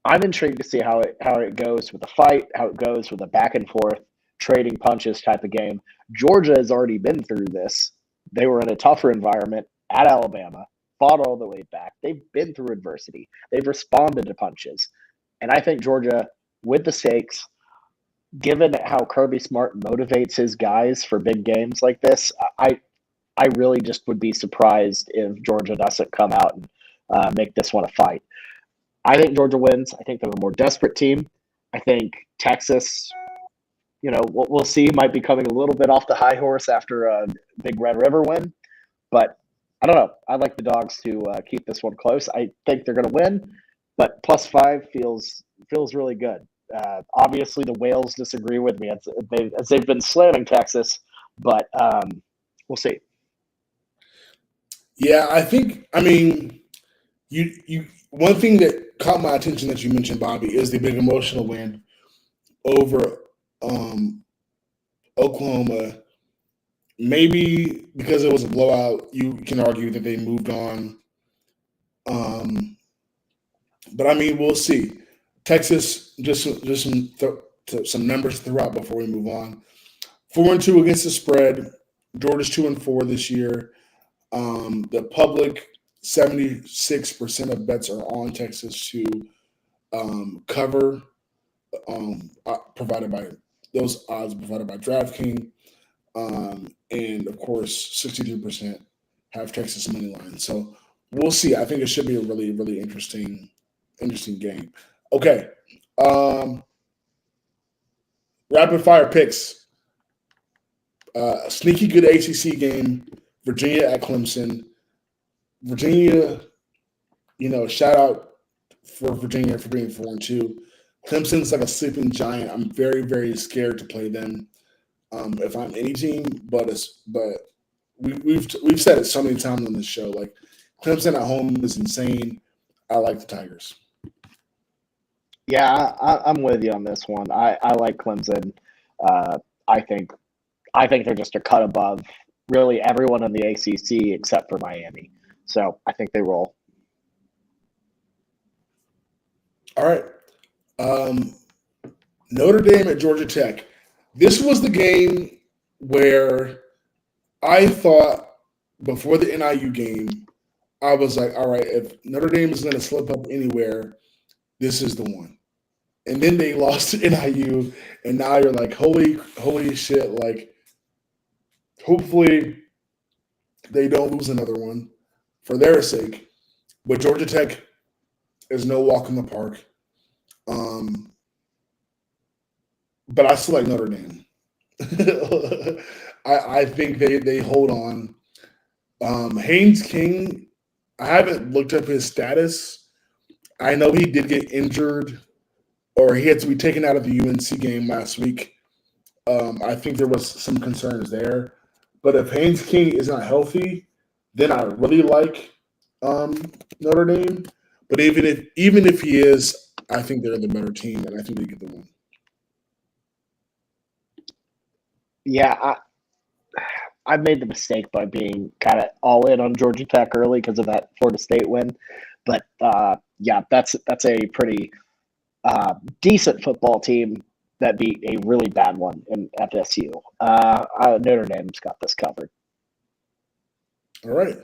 I'm intrigued to see how it goes with the fight, how it goes with a back and forth, trading punches type of game. Georgia has already been through this. They were in a tougher environment at Alabama, fought all the way back. They've been through adversity. They've responded to punches. And I think Georgia, with the stakes, given how Kirby Smart motivates his guys for big games like this, I really just would be surprised if Georgia doesn't come out and make this one a fight. I think Georgia wins. I think they're a more desperate team. I think Texas, we'll see, might be coming a little bit off the high horse after a big Red River win. But I don't know. I like the Dogs to keep this one close. I think they're going to win, but +5 feels really good. Obviously, the Whales disagree with me as they've been slamming Texas, but we'll see. Yeah, you one thing that caught my attention that you mentioned, Bobby, is the big emotional win over Oklahoma. Maybe because it was a blowout, you can argue that they moved on. But we'll see. Texas, just some numbers throughout before we move on. 4-2 against the spread. Georgia's 2-4 this year. The public 76% of bets are on Texas to cover. Provided by those odds provided by DraftKings. And of course, 63% have Texas money line. So we'll see. I think it should be a really, really interesting game. Okay. Rapid fire picks. A sneaky good ACC game. Virginia at Clemson. Virginia, shout out for Virginia for being 4-2. Clemson's like a sleeping giant. I'm very, very scared to play them. If I'm any team, but we've said it so many times on this show. Like Clemson at home is insane. I like the Tigers. Yeah, I'm with you on this one. I like Clemson. I think they're just a cut above really everyone in the ACC except for Miami. So I think they roll. All right. Notre Dame at Georgia Tech. This was the game where I thought before the NIU game, I was like, all right, if Notre Dame is going to slip up anywhere, this is the one. And then they lost to NIU, and now you're like, holy shit, like, hopefully they don't lose another one for their sake. But Georgia Tech is no walk in the park. But I still like Notre Dame. I think they hold on. Haynes King, I haven't looked up his status. I know he did get injured, or he had to be taken out of the UNC game last week. I think there was some concerns there. But if Haynes King is not healthy, then I really like Notre Dame. But even if he is, I think they're the better team, and I think they get the win. Yeah, I made the mistake by being kind of all in on Georgia Tech early because of that Florida State win. But yeah, that's a pretty decent football team that beat a really bad one in FSU. Notre Dame's got this covered. All right.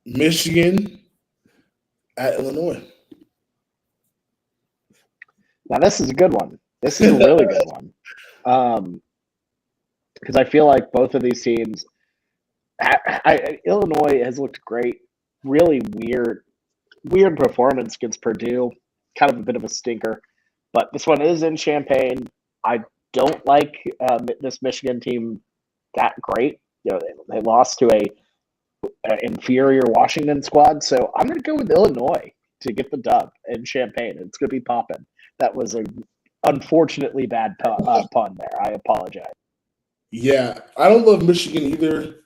Michigan at Illinois. Now, this is a good one. This is a really good one. Because I feel like both of these teams, Illinois has looked great. Really weird performance against Purdue. Kind of a bit of a stinker. But this one is in Champaign. I don't like this Michigan team that great. They lost to an inferior Washington squad. So I'm going to go with Illinois to get the dub in Champaign. It's going to be popping. That was a unfortunately bad pun there. I apologize. Yeah, I don't love Michigan either.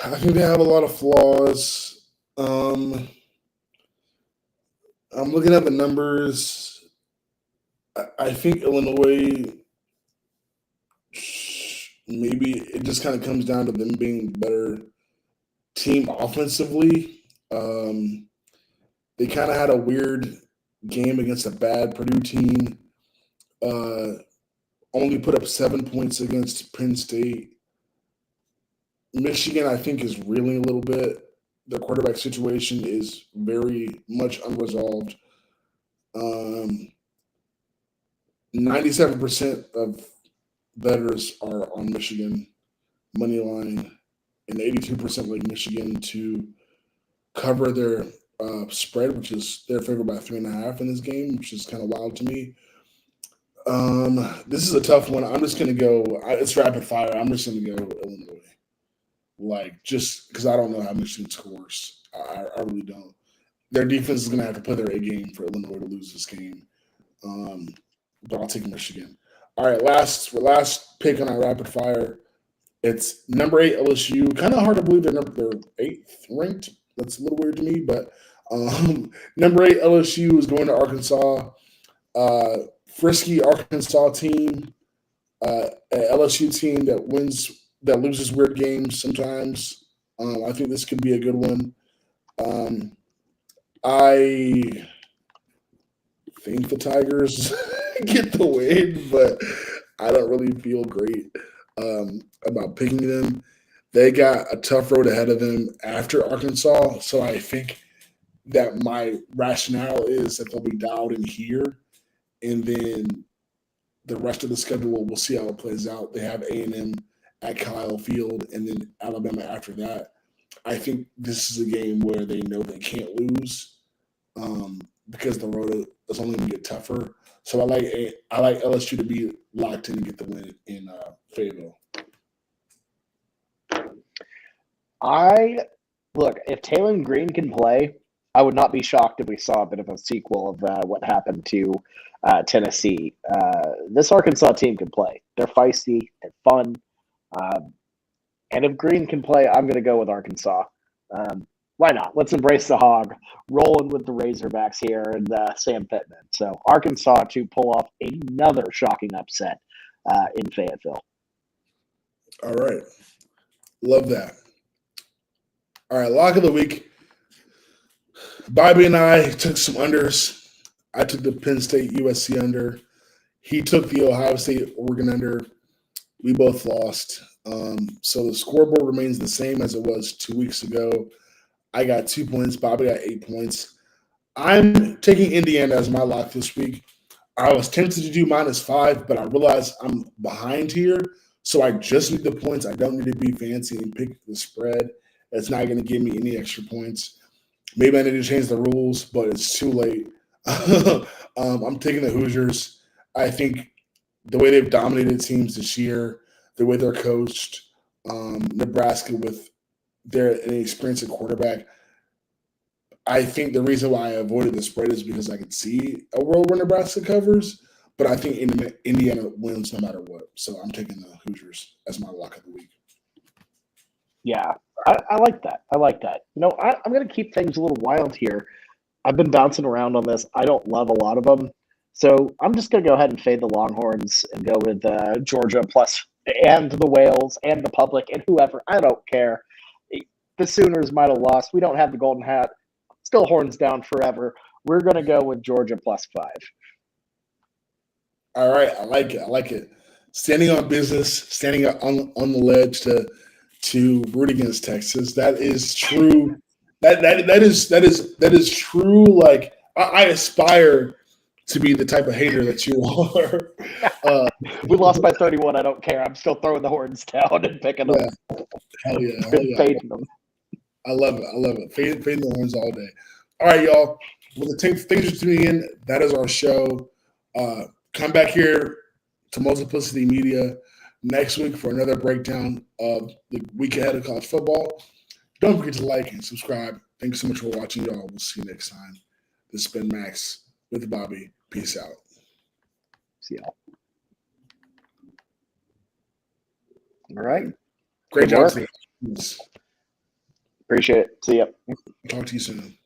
I think they have a lot of flaws. I'm looking at the numbers. I think Illinois, maybe it just kind of comes down to them being better team offensively. They kind of had a weird game against a bad Purdue team. Only put up 7 points against Penn State. Michigan, I think, is reeling a little bit. Their quarterback situation is very much unresolved. 97% of bettors are on Michigan money line, and 82% like Michigan to cover their spread, which is they're favored by 3.5 in this game, which is kind of wild to me. This is a tough one. I'm just going to go. It's rapid fire. I'm just going to go Illinois. Like, just because I don't know how Michigan scores. I really don't. Their defense is going to have to play their A game for Illinois to lose this game. But I'll take Michigan. All right, last pick on our rapid fire. It's number 8 LSU. Kind of hard to believe they're 8th ranked. That's a little weird to me, but number 8 LSU is going to Arkansas. Frisky Arkansas team, an LSU team that loses weird games sometimes. I think this could be a good one. I think the Tigers get the win, but I don't really feel great about picking them. They got a tough road ahead of them after Arkansas, so I think that my rationale is that they'll be dialed in here, and then the rest of the schedule, we'll see how it plays out. They have A&M at Kyle Field, and then Alabama after that. I think this is a game where they know they can't lose. because the road is only going to get tougher. So I like LSU to be locked in and get the win in Fayetteville. Look, if Taylor Green can play, I would not be shocked if we saw a bit of a sequel of what happened to Tennessee. This Arkansas team can play. They're feisty. They're fun. And if Green can play, I'm going to go with Arkansas. Why not? Let's embrace the hog, rolling with the Razorbacks here and Sam Pittman. So Arkansas to pull off another shocking upset in Fayetteville. All right. Love that. All right, lock of the week. Bobby and I took some unders. I took the Penn State USC under. He took the Ohio State Oregon under. We both lost. So the scoreboard remains the same as it was 2 weeks ago. I got 2 points. Bobby got 8 points. I'm taking Indiana as my lock this week. I was tempted to do -5, but I realized I'm behind here. So I just need the points. I don't need to be fancy and pick the spread. It's not going to give me any extra points. Maybe I need to change the rules, but it's too late. I'm taking the Hoosiers. I think the way they've dominated teams this year, the way they're coached, Nebraska with their inexperienced at quarterback, I think the reason why I avoided the spread is because I could see a world where Nebraska covers, but I think Indiana wins no matter what. So I'm taking the Hoosiers as my lock of the week. Yeah, I like that. I like that. I'm going to keep things a little wild here. I've been bouncing around on this. I don't love a lot of them. So I'm just going to go ahead and fade the Longhorns and go with Georgia plus and the Whales and the public and whoever. I don't care. The Sooners might have lost. We don't have the golden hat. Still horns down forever. We're going to go with Georgia +5. All right. I like it. I like it. Standing on business, standing on the ledge to root against Texas. That is true. That is true. Like I aspire to be the type of hater that you are. We lost by 31. I don't care. I'm still throwing the horns down and picking them. Hell yeah. Hell yeah. Fading them. I love it. I love it. Fading the horns all day. All right, y'all. Well, thanks for tuning in. That is our show. Come back here to Multiplicity Media next week for another breakdown of the week ahead of college football. Don't forget to like and subscribe. Thanks so much for watching, y'all. We'll see you next time. This has been Max with Bobby. Peace out. See y'all. All right. Great job. Appreciate it. See ya. Talk to you soon.